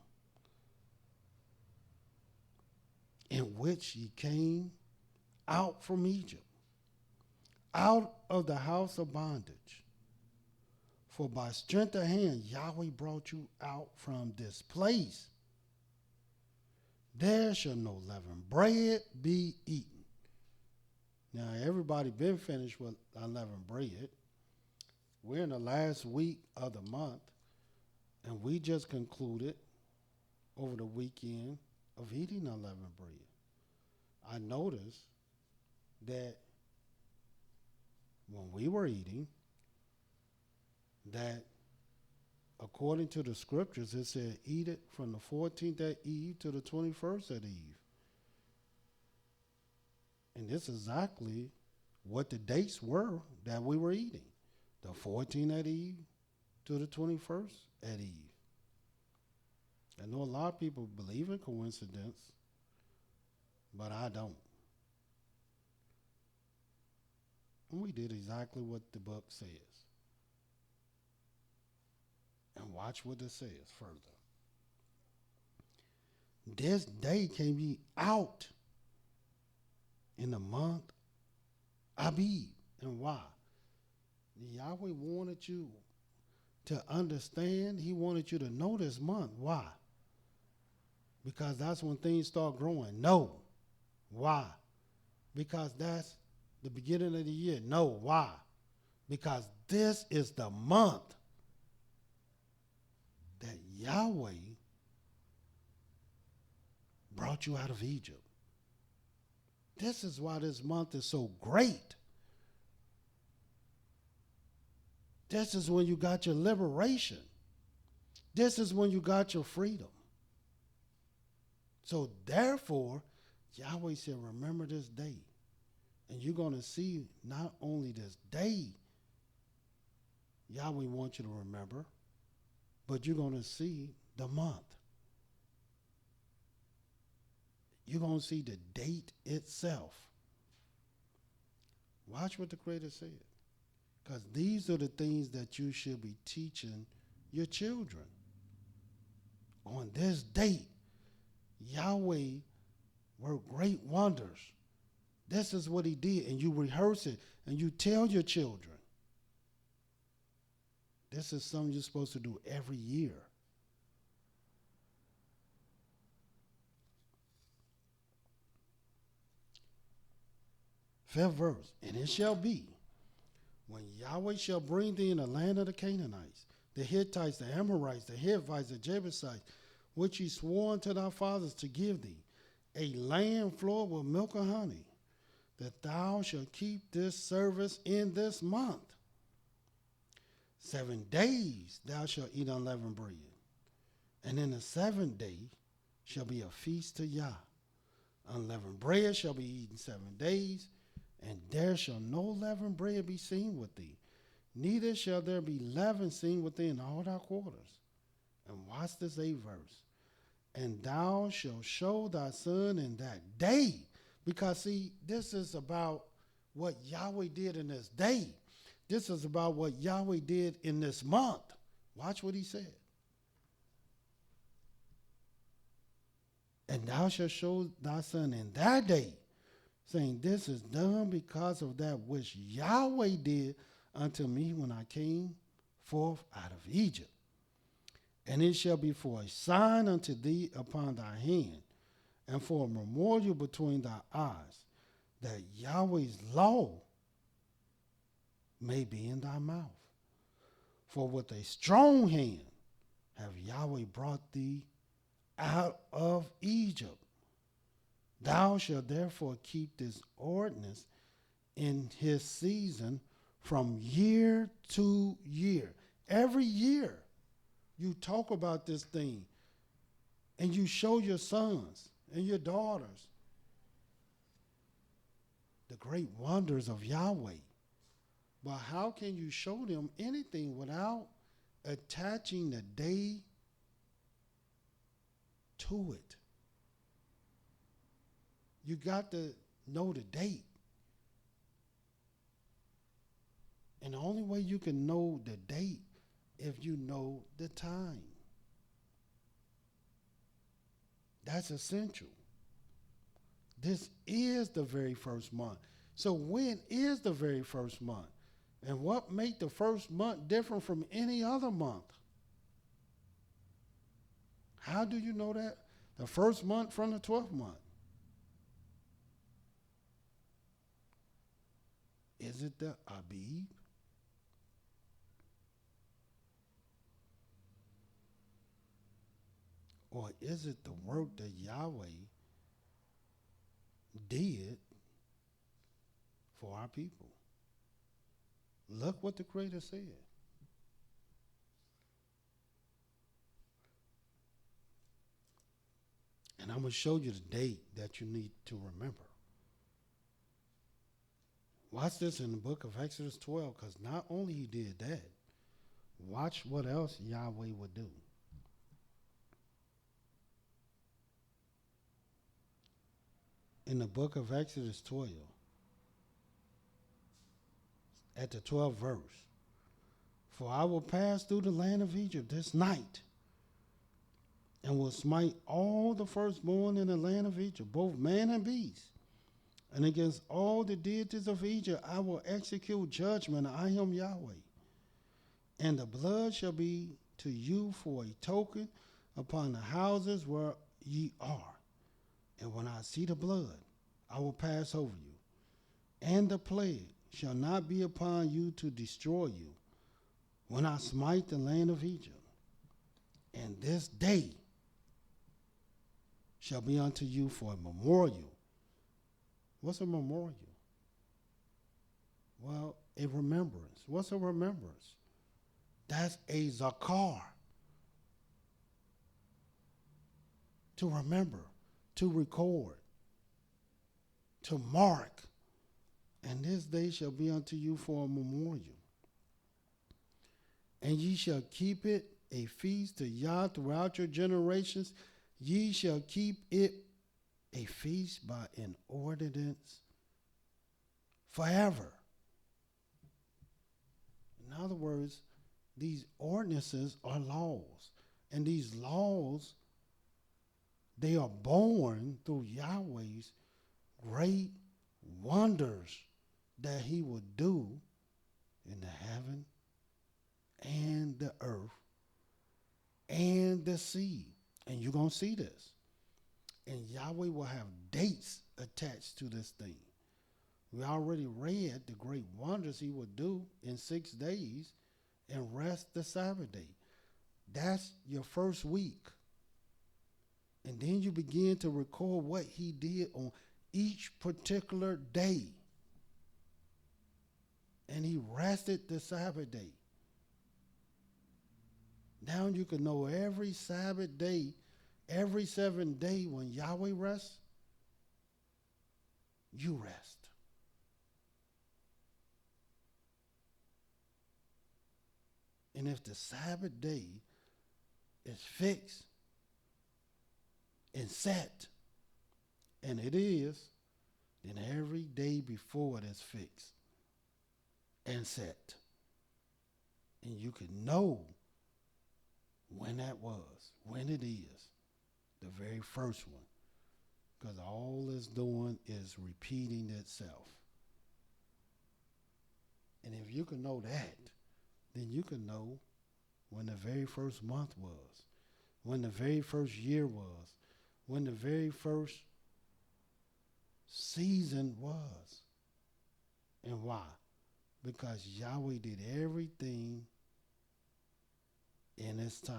in which ye came out from Egypt, out of the house of bondage. For by strength of hand Yahweh brought you out from this place. There shall no leavened bread be eaten. Now, everybody been finished with unleavened bread. We're in the last week of the month, and we just concluded over the weekend of eating unleavened bread. I noticed that when we were eating, that according to the scriptures, it said eat it from the 14th at eve to the 21st at eve. And this is exactly what the dates were that we were eating. The 14th at eve to the 21st at eve. I know a lot of people believe in coincidence, but I don't. And we did exactly what the book says. Watch what it says further. This day can be out in the month Abib. And why? Yahweh wanted you to understand. He wanted you to know this month. Why? Because that's when things start growing. No. Why? Because that's the beginning of the year. No. Why? Because this is the month that Yahweh brought you out of Egypt. This is why this month is so great. This is when you got your liberation. This is when you got your freedom. So therefore, Yahweh said, remember this day. And you're going to see not only this day Yahweh wants you to remember, but you're going to see the month. You're going to see the date itself. Watch what the Creator said. Because these are the things that you should be teaching your children. On this date, Yahweh worked great wonders. This is what he did. And you rehearse it and you tell your children. This is something you're supposed to do every year. Fifth verse. And it shall be, when Yahweh shall bring thee in the land of the Canaanites, the Hittites, the Amorites, the Hivites, the Jebusites, which he swore unto thy fathers to give thee, a land flowing with milk and honey, that thou shalt keep this service in this month. 7 days thou shalt eat unleavened bread, and in the 7th day shall be a feast to Yah. Unleavened bread shall be eaten 7 days, and there shall no leavened bread be seen with thee, neither shall there be leaven seen within all thy quarters. And watch this 8th verse. And thou shalt show thy son in that day. Because see, this is about what Yahweh did in this day. This is about what Yahweh did in this month. Watch what he said. And thou shalt show thy son in that day, saying, this is done because of that which Yahweh did unto me when I came forth out of Egypt. And it shall be for a sign unto thee upon thy hand, and for a memorial between thy eyes, that Yahweh's law may be in thy mouth. For with a strong hand have Yahweh brought thee out of Egypt. Thou shalt therefore keep this ordinance in his season from year to year. Every year you talk about this thing and you show your sons and your daughters the great wonders of Yahweh. But how can you show them anything without attaching the day to it? You got to know the date. And the only way you can know the date if you know the time. That's essential. This is the very first month. So when is the very first month? And what makes the first month different from any other month? How do you know that? The first month from the 12th month. Is it the Abib? Or is it the work that Yahweh did for our people? Look what the Creator said. And I'm going to show you the date that you need to remember. Watch this in the book of Exodus 12, because not only he did that, watch what else Yahweh would do. In the book of Exodus 12, at the 12th verse, For I will pass through the land of Egypt this night, and will smite all the firstborn in the land of Egypt, both man and beast. And against all the deities of Egypt I will execute judgment. I am Yahweh. And the blood shall be to you for a token upon the houses where ye are. And when I see the blood, I will pass over you. And the plague shall not be upon you to destroy you, when I smite the land of Egypt. And this day shall be unto you for a memorial. What's a memorial? Well, a remembrance. What's a remembrance? That's a zakar. To remember, to record, to mark. And this day shall be unto you for a memorial. And ye shall keep it a feast to Yah throughout your generations. Ye shall keep it a feast by an ordinance forever. In other words, these ordinances are laws. And these laws, they are born through Yahweh's great wonders that he will do in the heaven and the earth and the sea. And you're going to see this. And Yahweh will have dates attached to this thing. We already read the great wonders he would do in 6 days and rest the Sabbath day. That's your first week. And then you begin to record what he did on each particular day. And he rested the Sabbath day. Now you can know every Sabbath day, every 7th day when Yahweh rests, you rest. And if the Sabbath day is fixed and set, and it is, then every day before it is fixed and set. And you can know when that was, when it is, the very first one. Because all it's doing is repeating itself. And if you can know that, then you can know when the very first month was, when the very first year was, when the very first season was. And why? Because Yahweh did everything in its time.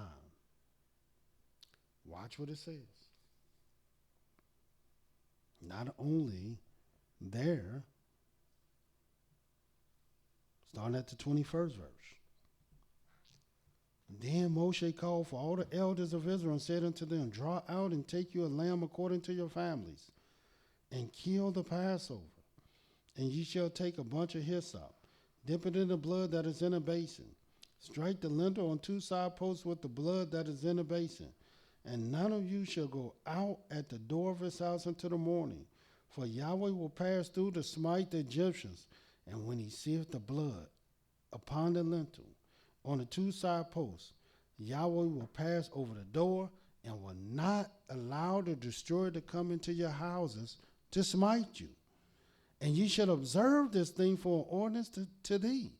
Watch what it says. Not only there, starting at the 21st verse. Then Moshe called for all the elders of Israel and said unto them, draw out and take you a lamb according to your families, and kill the Passover. And ye shall take a bunch of hyssop, dip it in the blood that is in a basin. Strike the lintel on 2 side posts with the blood that is in a basin. And none of you shall go out at the door of his house until the morning. For Yahweh will pass through to smite the Egyptians. And when he seeth the blood upon the lintel, on the 2 side posts, Yahweh will pass over the door and will not allow the destroyer to come into your houses to smite you. And ye shall observe this thing for an ordinance to thee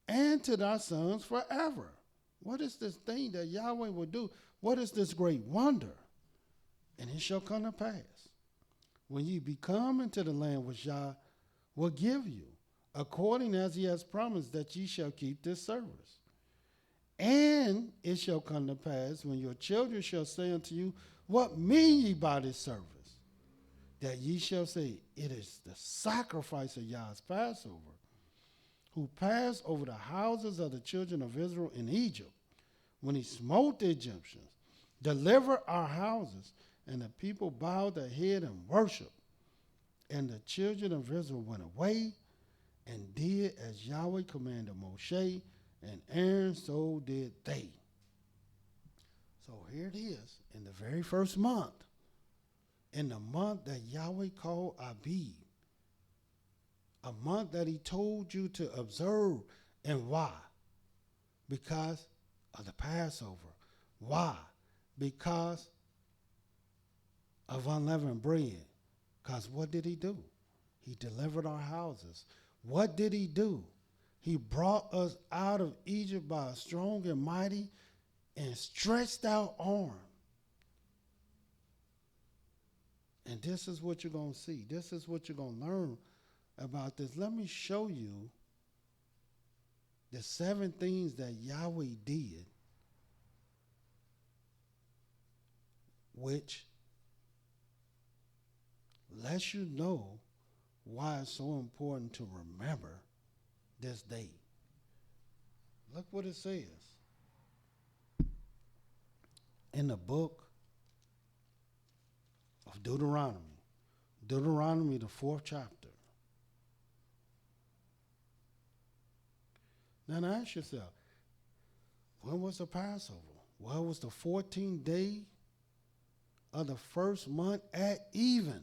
and to thy sons forever. What is this thing that Yahweh will do? What is this great wonder? And it shall come to pass, when ye be come into the land which Yah will give you, according as he has promised, that ye shall keep this service. And it shall come to pass, when your children shall say unto you, what mean ye by this service? That ye shall say, it is the sacrifice of Yah's Passover, who passed over the houses of the children of Israel in Egypt, when he smote the Egyptians. Deliver our houses. And the people bowed their head and worshiped. And the children of Israel went away and did as Yahweh commanded Moshe and Aaron, so did they. So here it is, in the very first month, in the month that Yahweh called Abib, a month that he told you to observe. And why? Because of the Passover. Why? Because of unleavened bread. Because what did he do? He delivered our houses. What did he do? He brought us out of Egypt by a strong and mighty and stretched out arm. And this is what you're going to see. This is what you're going to learn about this. Let me show you the 7 things that Yahweh did, which lets you know why it's so important to remember this day. Look what it says in the book of Deuteronomy. Deuteronomy, the 4th chapter. Now ask yourself, when was the Passover? Well, it was the 14th day of the first month at even.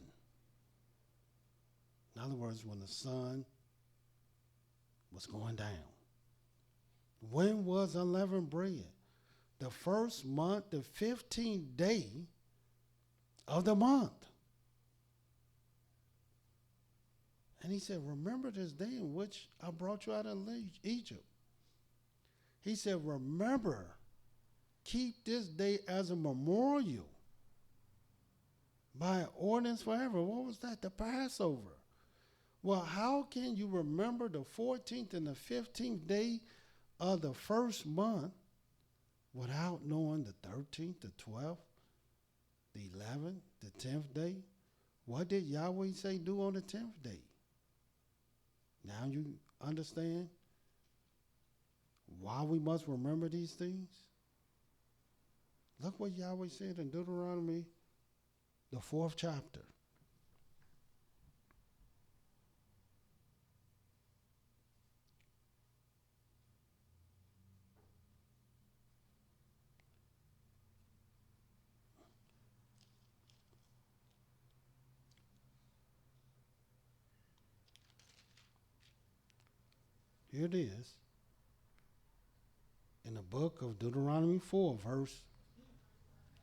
In other words, when the sun was going down. When was unleavened bread? The first month, the 15th day of the month. And he said, remember this day in which I brought you out of Egypt. He said, remember, keep this day as a memorial by ordinance forever. What was that? The Passover. Well, how can you remember the 14th and the 15th day of the first month without knowing the 13th, the 12th, the 11th, the 10th day? What did Yahweh say do on the 10th day? Now you understand why we must remember these things? Look what Yahweh said in Deuteronomy, the 4th chapter. Here it is. In the book of Deuteronomy 4, verse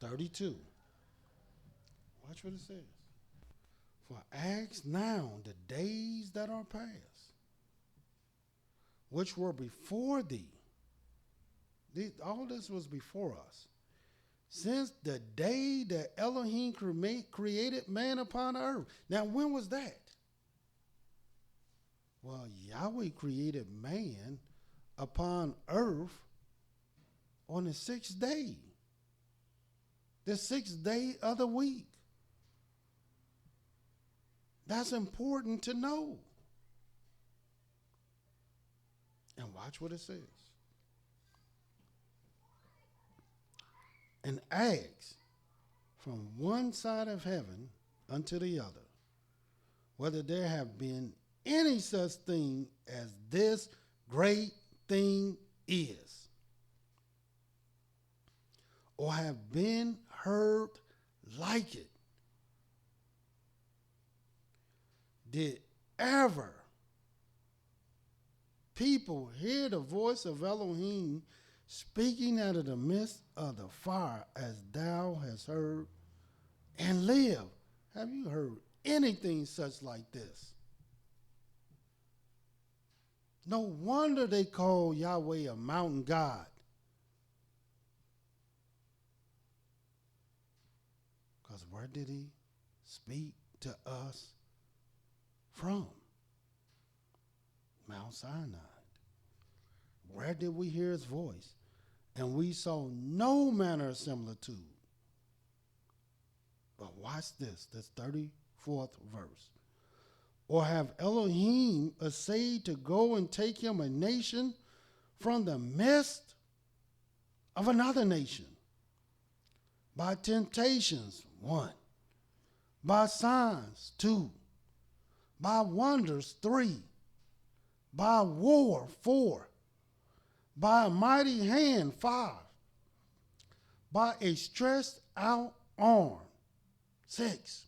32. Watch what it says. For ask now the days that are past, which were before thee. All this was before us. Since the day that Elohim created man upon the earth. Now, when was that? Well, Yahweh created man upon earth on the 6th day. The 6th day of the week. That's important to know. And watch what it says. And ask from one side of heaven unto the other, whether there have been any such thing as this great thing is, or have been heard like it. Did ever people hear the voice of Elohim speaking out of the midst of the fire as thou hast heard and live? Have you heard anything such like this? No wonder they call Yahweh a mountain God. Because where did he speak to us from? Mount Sinai. Where did we hear his voice? And we saw no manner of similitude. But watch this 34th verse. Or have Elohim essayed to go and take him a nation from the midst of another nation? By temptations, 1. By signs, 2. By wonders, 3. By war, 4. By a mighty hand, 5. By a stretched out arm, 6.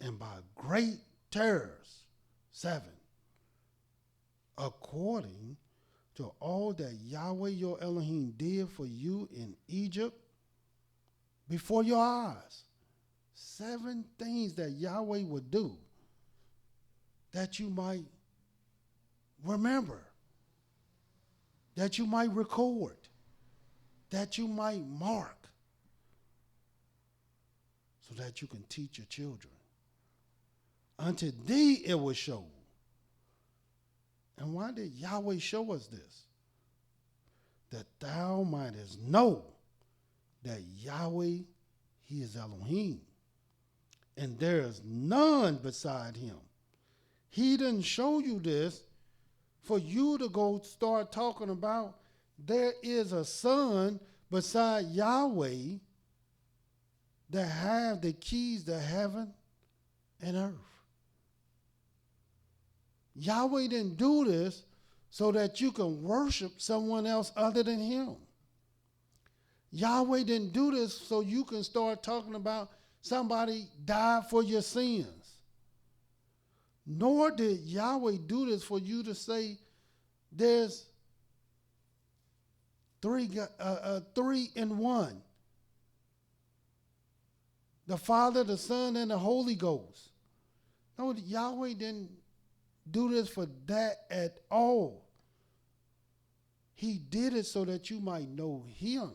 And by great terrors, 7. According to all that Yahweh your Elohim did for you in Egypt before your eyes. 7 things that Yahweh would do that you might remember, that you might record, that you might mark, so that you can teach your children. Unto thee it was shown. And why did Yahweh show us this? That thou mightest know that Yahweh, he is Elohim, and there is none beside him. He didn't show you this for you to go start talking about there is a son beside Yahweh that have the keys to heaven and earth. Yahweh didn't do this so that you can worship someone else other than him. Yahweh didn't do this so you can start talking about somebody died for your sins. Nor did Yahweh do this for you to say there's three in one. The Father, the Son, and the Holy Ghost. No, Yahweh didn't do this for that at all. He did it so that you might know him.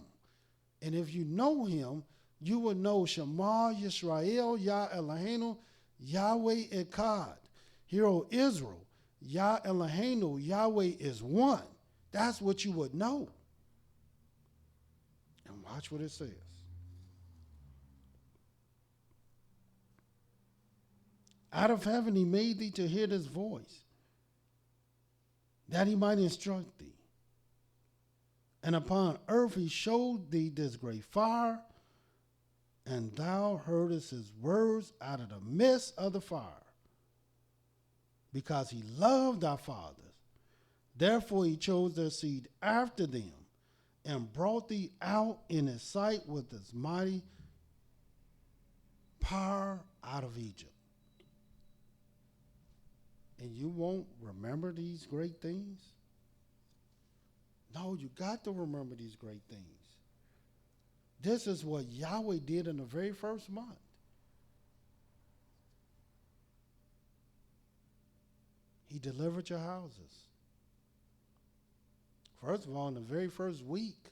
And if you know him, you will know Shema Yisrael, Yah Eloheinu, Yahweh Echad. Hear, O Israel, Yah Eloheinu, Yahweh is one. That's what you would know. And watch what it says. Out of heaven he made thee to hear this voice, that he might instruct thee. And upon earth he showed thee this great fire, and thou heardest his words out of the midst of the fire. Because he loved thy fathers, therefore he chose their seed after them, and brought thee out in his sight with his mighty power out of Egypt. And you won't remember these great things? No, you got to remember these great things. This is what Yahweh did in the very first month. He delivered your houses. First of all, in the very first week,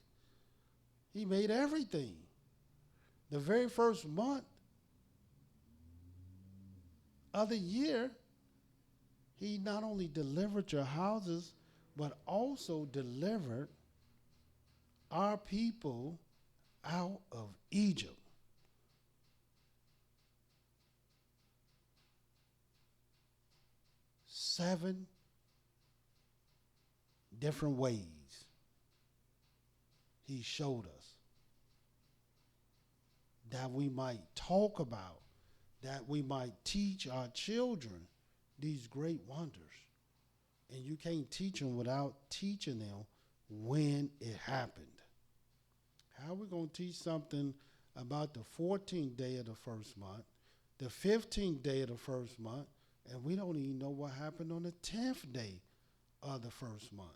he made everything. The very first month of the year, he not only delivered your houses, but also delivered our people out of Egypt. Seven different ways he showed us that we might talk about, that we might teach our children these great wonders. And you can't teach them without teaching them when it happened. How are we going to teach something about the 14th day of the first month, the 15th day of the first month, and we don't even know what happened on the 10th day of the first month?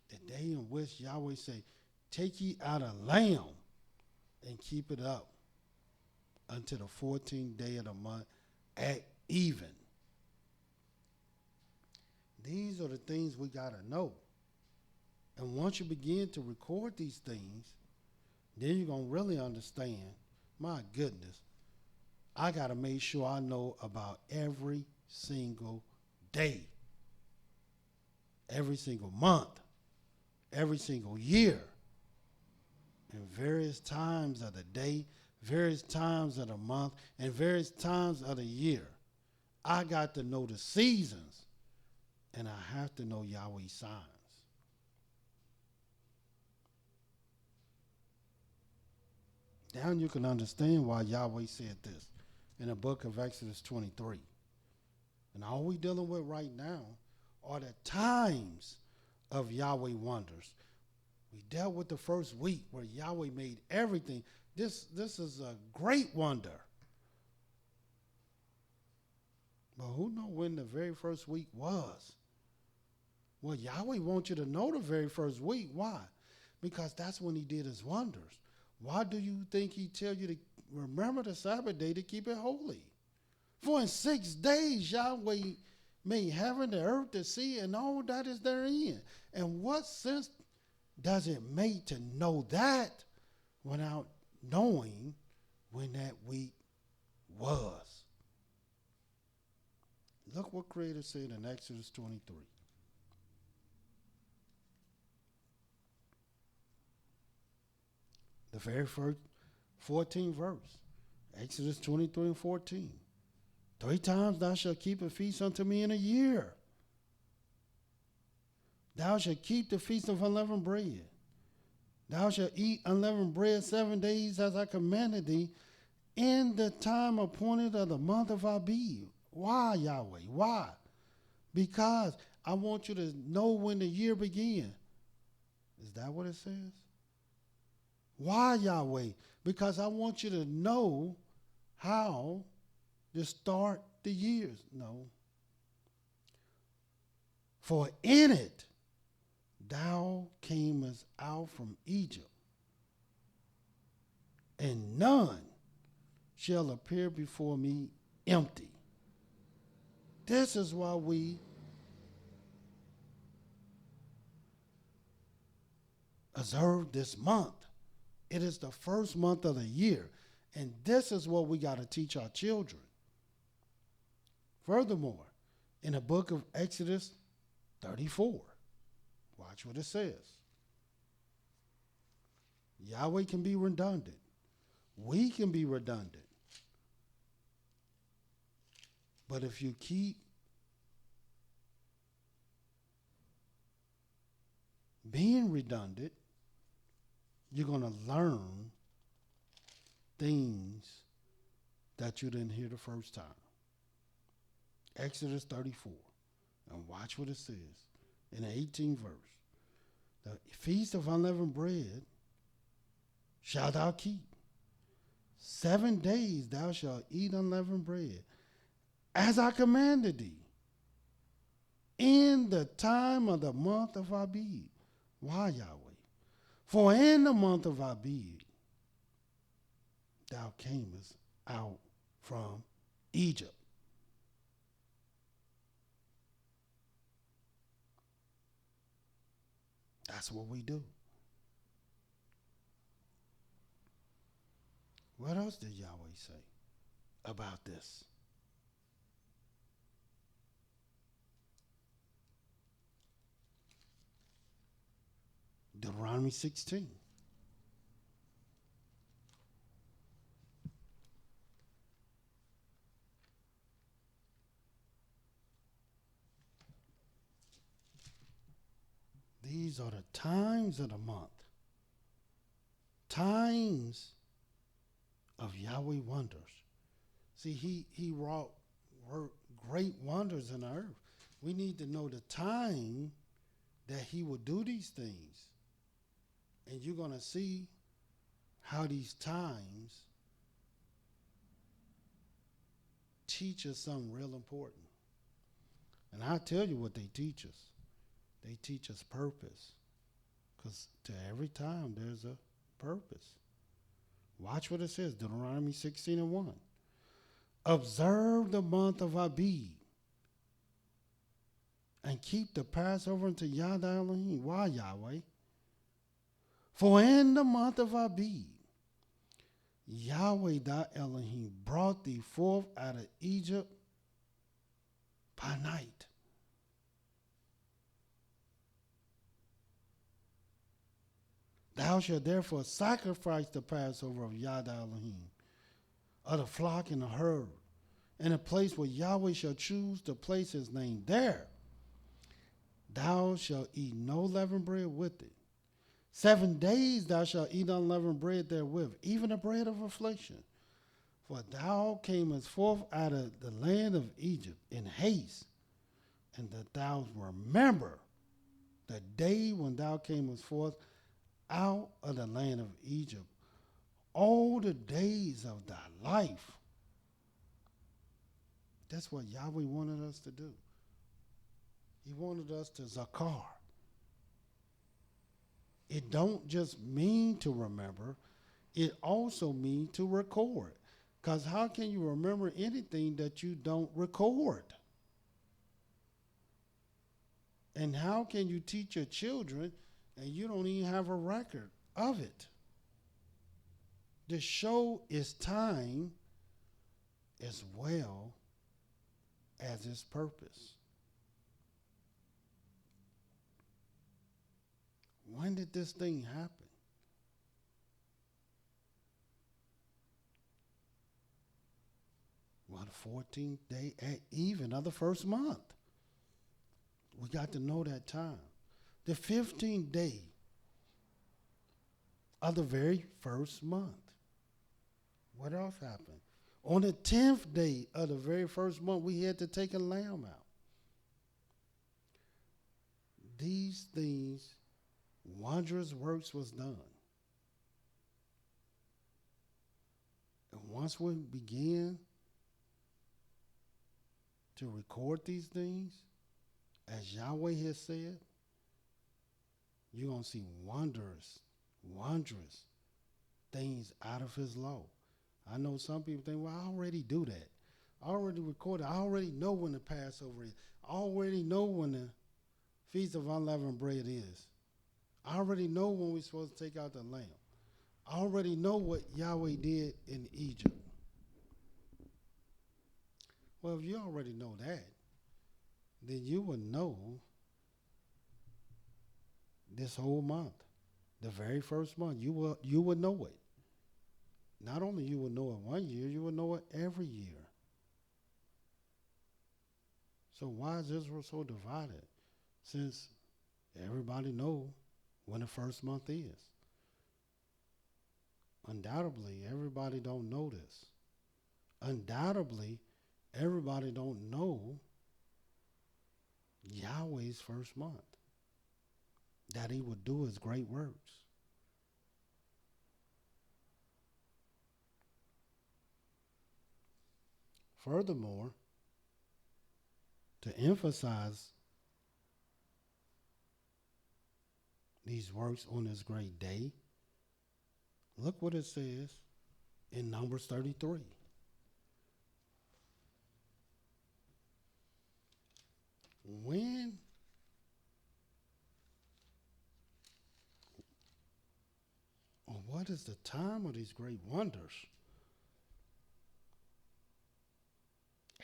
The day in which Yahweh said, take ye out a lamb and keep it up until the 14th day of the month at even. These are the things we got to know. And once you begin to record these things, then you're going to really understand, my goodness, I got to make sure I know about every single day, every single month, every single year, and various times of the day, various times of the month, and various times of the year. I got to know the seasons, and I have to know Yahweh's signs. Now you can understand why Yahweh said this in the book of Exodus 23. And all we're dealing with right now are the times of Yahweh wonders. We dealt with the first week where Yahweh made everything. This is a great wonder. But who knows when the very first week was? Well, Yahweh wants you to know the very first week. Why? Because that's when he did his wonders. Why do you think he tell you to remember the Sabbath day to keep it holy? For in 6 days Yahweh made heaven, the earth, the sea, and all that is therein. And what sense does it make to know that without knowing when that week was? Look what Creator said in Exodus 23. The very first 14th verse. Exodus 23 and 14. 3 times thou shalt keep a feast unto me in a year. Thou shalt keep the feast of unleavened bread. Thou shalt eat unleavened bread 7 days as I commanded thee in the time appointed of the month of Abib. Why, Yahweh? Why? Because I want you to know when the year began. Is that what it says? Why, Yahweh? Because I want you to know how to start the years. No. For in it thou camest out from Egypt, and none shall appear before me empty. This is why we observe this month. It is the first month of the year, and this is what we got to teach our children. Furthermore, in the book of Exodus 34, watch what it says. Yahweh can be redundant. We can be redundant. But if you keep being redundant, you're going to learn things that you didn't hear the first time. Exodus 34. And watch what it says in the 18th verse. The feast of unleavened bread shalt thou keep. 7 days thou shalt eat unleavened bread, as I commanded thee, in the time of the month of Abib. Why, Yahweh? For in the month of Abib thou camest out from Egypt. That's what we do. What else did Yahweh say about this? Deuteronomy 16. These are the times of the month. Times of Yahweh wonders. See, he wrought great wonders in the earth. We need to know the time that he will do these things. And you're going to see how these times teach us something real important. And I'll tell you what they teach us. They teach us purpose. Because to every time there's a purpose. Watch what it says, Deuteronomy 16 and 1. Observe the month of Abib and keep the Passover unto Yah thy Elohim. Why, Yahweh? For in the month of Abib, Yahweh thy Elohim brought thee forth out of Egypt by night. Thou shalt therefore sacrifice the Passover of Yah thy Elohim, of the flock and the herd, in a place where Yahweh shall choose to place his name there. Thou shalt eat no leavened bread with it. 7 days thou shalt eat unleavened bread therewith, even the bread of affliction. For thou camest forth out of the land of Egypt in haste, and that thou remember the day when thou camest forth out of the land of Egypt, all the days of thy life. That's what Yahweh wanted us to do. He wanted us to zakar. It don't just mean to remember, it also means to record. Because how can you remember anything that you don't record? And how can you teach your children and you don't even have a record of it? The show is time as well as its purpose. When did this thing happen? Well, the 14th day at even of the first month. We got to know that time. The 15th day of the very first month. What else happened? On the 10th day of the very first month, we had to take a lamb out. These things, wondrous works was done. And once we began to record these things, as Yahweh has said, you're going to see wondrous things out of his law. I know some people think, well, I already do that. I already recorded. I already know when the Passover is. I already know when the Feast of Unleavened Bread is. I already know when we're supposed to take out the lamb. I already know what Yahweh did in Egypt. Well, if you already know that, then you would know this whole month, the very first month, you would know it. Not only you would know it 1 year, you would know it every year. So why is Israel so divided? Since everybody knows when the first month is. Undoubtedly, everybody don't know this. Undoubtedly, everybody don't know Yahweh's first month, that he would do his great works. Furthermore, to emphasize these works on this great day, look what it says in Numbers 33. What is the time of these great wonders?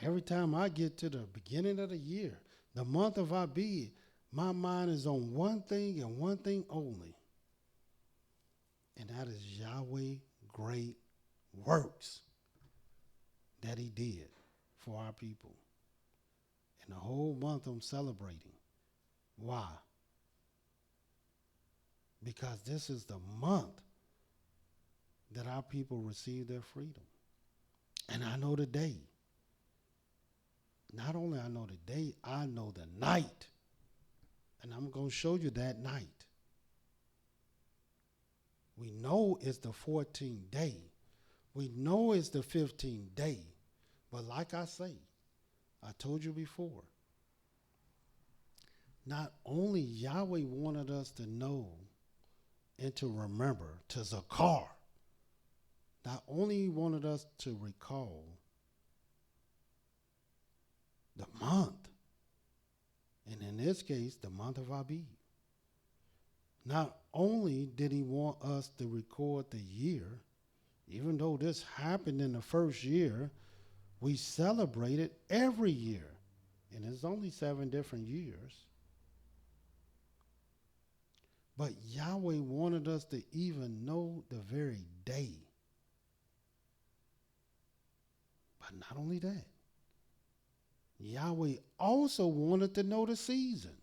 Every time I get to the beginning of the year, the month of Abib, my mind is on one thing and one thing only. And that is Yahweh great works that he did for our people. And the whole month I'm celebrating. Why? Because this is the month that our people receive their freedom. And I know the day. Not only I know the day, I know the night. And I'm going to show you that night. We know it's the 14th day. We know it's the 15th day. But like I say, I told you before, not only Yahweh wanted us to know and to remember, to zakar, not only he wanted us to recall the month, and in this case, the month of Abib. Not only did he want us to record the year, even though this happened in the first year, we celebrate it every year. And it's only 7 different years. But Yahweh wanted us to even know the very day. But not only that, Yahweh also wanted to know the season.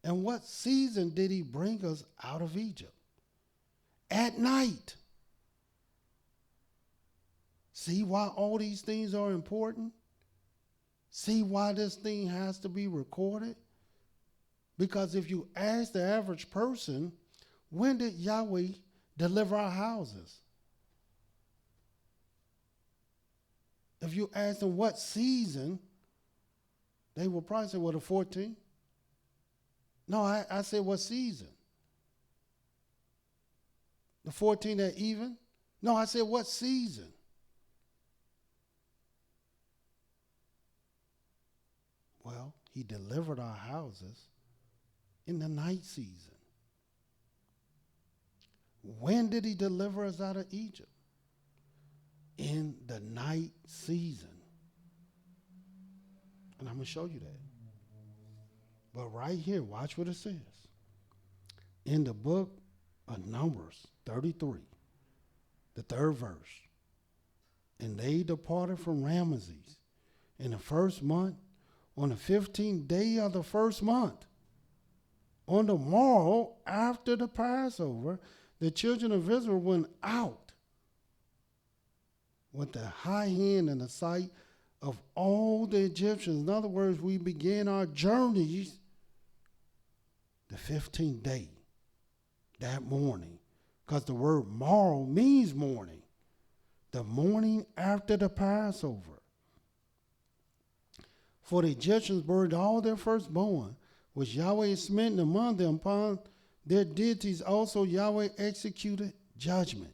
And what season did he bring us out of Egypt? At night. See why all these things are important? See why this thing has to be recorded? Because if you ask the average person, when did Yahweh deliver our houses? If you ask them what season, they will probably say, well, the 14th. No, I said what season? The 14 at even? No, I said what season? Well, he delivered our houses in the night season. When did he deliver us out of Egypt? In the night season. And I'm going to show you that. But right here, watch what it says. In the book of Numbers 33, the 3rd verse. And they departed from Ramesses in the 1st month, on the 15th day of the 1st month. On the morrow, after the Passover, the children of Israel went out with the high hand in the sight of all the Egyptians. In other words, we began our journeys the 15th day, that morning, because the word morrow means morning, the morning after the Passover. For the Egyptians buried all their firstborn, which Yahweh had smitten among them upon their deities. Also Yahweh executed judgment.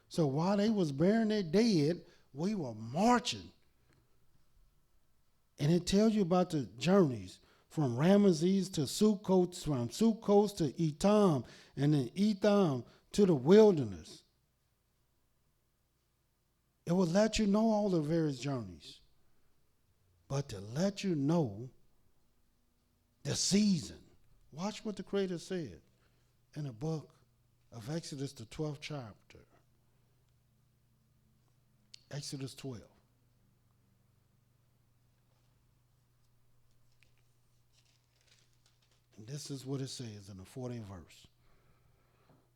So while they was burying their dead, we were marching. And it tells you about the journeys from Ramesses to Sukkot, from Sukkot to Etham, and then Etham to the wilderness. It will let you know all the various journeys. But to let you know the season. Watch what the Creator said in the book of Exodus, the 12th chapter. Exodus 12. And this is what it says in the 14th verse.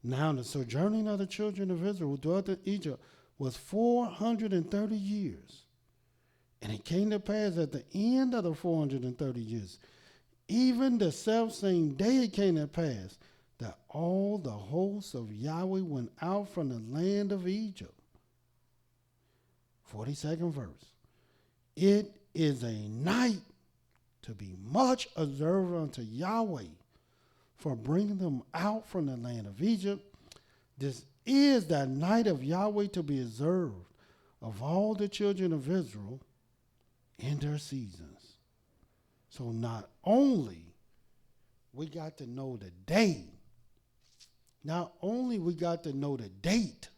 Now the sojourning of the children of Israel who dwelt in Egypt was 430 years. And it came to pass at the end of the 430 years, even the selfsame day it came to pass, that all the hosts of Yahweh went out from the land of Egypt. 42nd verse. It is a night to be much observed unto Yahweh for bringing them out from the land of Egypt. This is that night of Yahweh to be observed of all the children of Israel in their seasons. So not only we got to know the day, not only we got to know the date,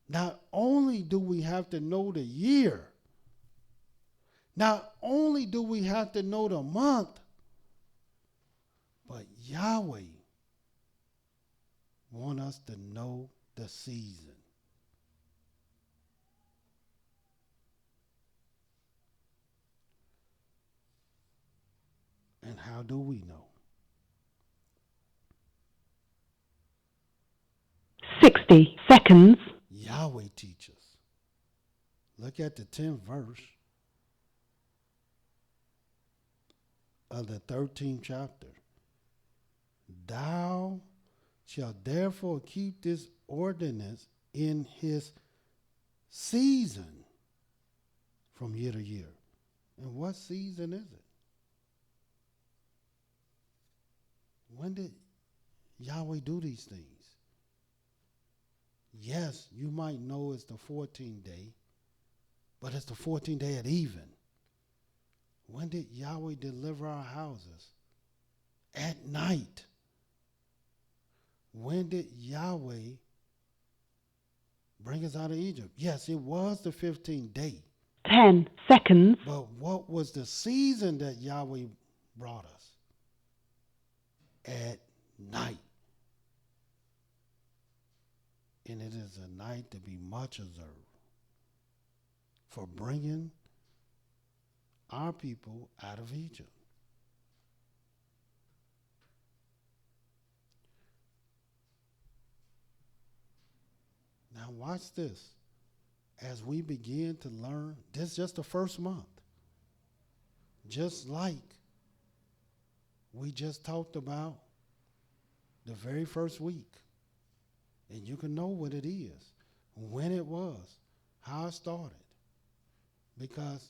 not only do we have to know the year, not only do we have to know the month, but Yahweh wants us to know the season. And how do we know? 60 seconds. Yahweh teaches. Look at the 10th verse of the 13th chapter. Thou shalt therefore keep this ordinance in his season from year to year. And what season is it? When did Yahweh do these things? Yes, you might know it's the 14th day, but it's the 14th day at even. When did Yahweh deliver our houses? At night. When did Yahweh bring us out of Egypt? Yes, it was the 15th day. 10 seconds. But what was the season that Yahweh brought us? At night. And it is a night to be much observed for bringing our people out of Egypt. Now watch this. As we begin to learn, this is just the first month. Just like we just talked about the very first week. And you can know what it is, when it was, how it started. Because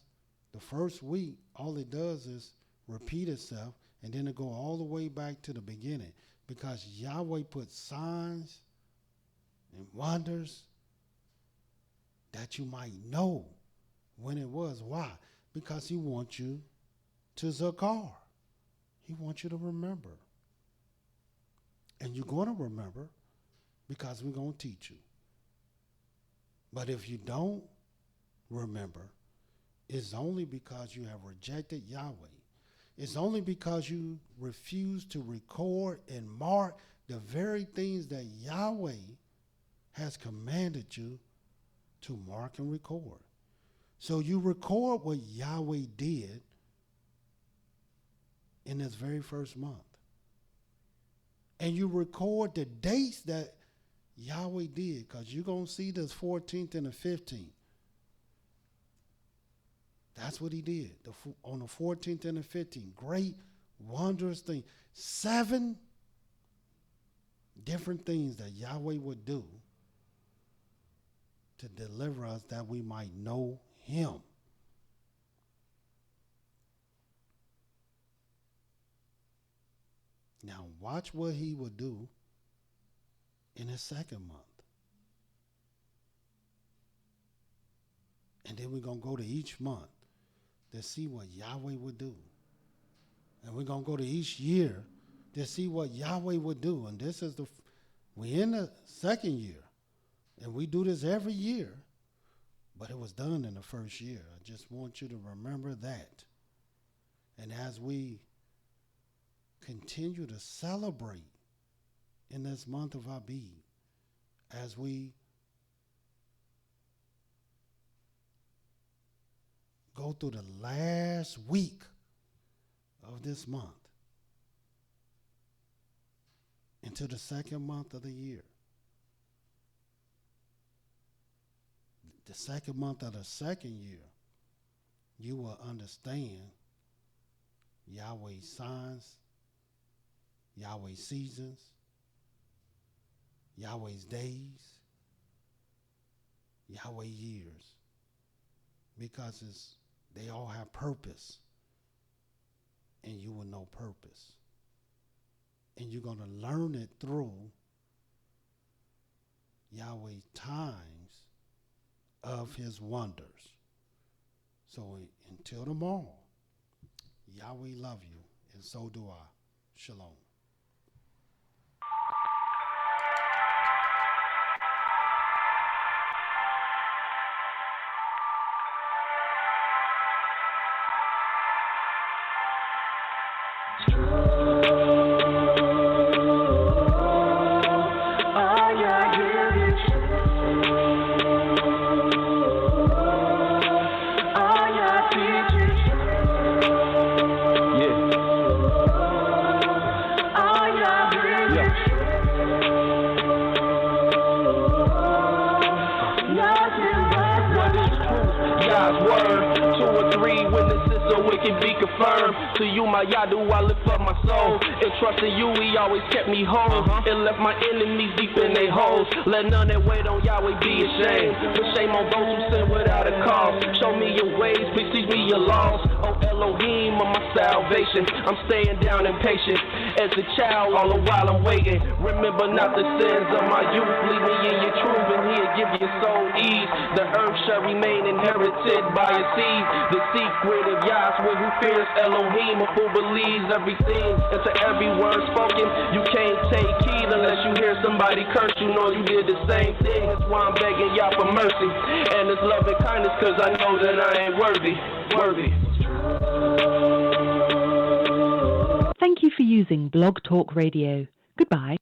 the first week, all it does is repeat itself, and then it go all the way back to the beginning, because Yahweh put signs and wonders that you might know when it was. Why? Because he wants you to zakar. He wants you to remember. And you're going to remember because we're going to teach you. But if you don't remember, it's only because you have rejected Yahweh. It's only because you refuse to record and mark the very things that Yahweh has commanded you to mark and record. So you record what Yahweh did in this very first month. And you record the dates that Yahweh did, because you're going to see this 14th and the 15th. That's what he did on the 14th and the 15th. Great, wondrous thing. 7 different things that Yahweh would do to deliver us that we might know him. Now watch what he would do in his second month. And then we're going to go to each month to see what Yahweh would do. And we're going to go to each year to see what Yahweh would do. And this is we're in the second year. And we do this every year. But it was done in the first year. I just want you to remember that. And as we continue to celebrate in this month of Abib, as we go through the last week of this month into the second month of the year, the second month of the second year, you will understand Yahweh's signs, Yahweh's seasons, Yahweh's days, Yahweh's years, because they all have purpose, and you will know purpose. And you're going to learn it through Yahweh's times of his wonders. So until tomorrow, Yahweh love you, and so do I. Shalom. To you, my YAH, do I lift up my soul. And trusting you, he always kept me whole. And left my enemies deep in their holes. Let none that wait on Yahweh be ashamed. But shame on those who sin without a cause. Show me your ways, please teach me your laws. Oh Elohim of my salvation, I'm staying down and patient. As a child, all the while I'm waiting. Remember not the sins of my youth. Lead me in your truth, and he'll give your soul ease. The earth shall remain inherited by a seed. The secret of YAHs, who fears Elohim, who believes everything. And to every word spoken, you can't take heed unless you hear somebody curse. You know you did the same thing. That's why I'm begging y'all for mercy and His love and kindness, cause I know that I ain't worthy. Thank you for using Blog Talk Radio. Goodbye.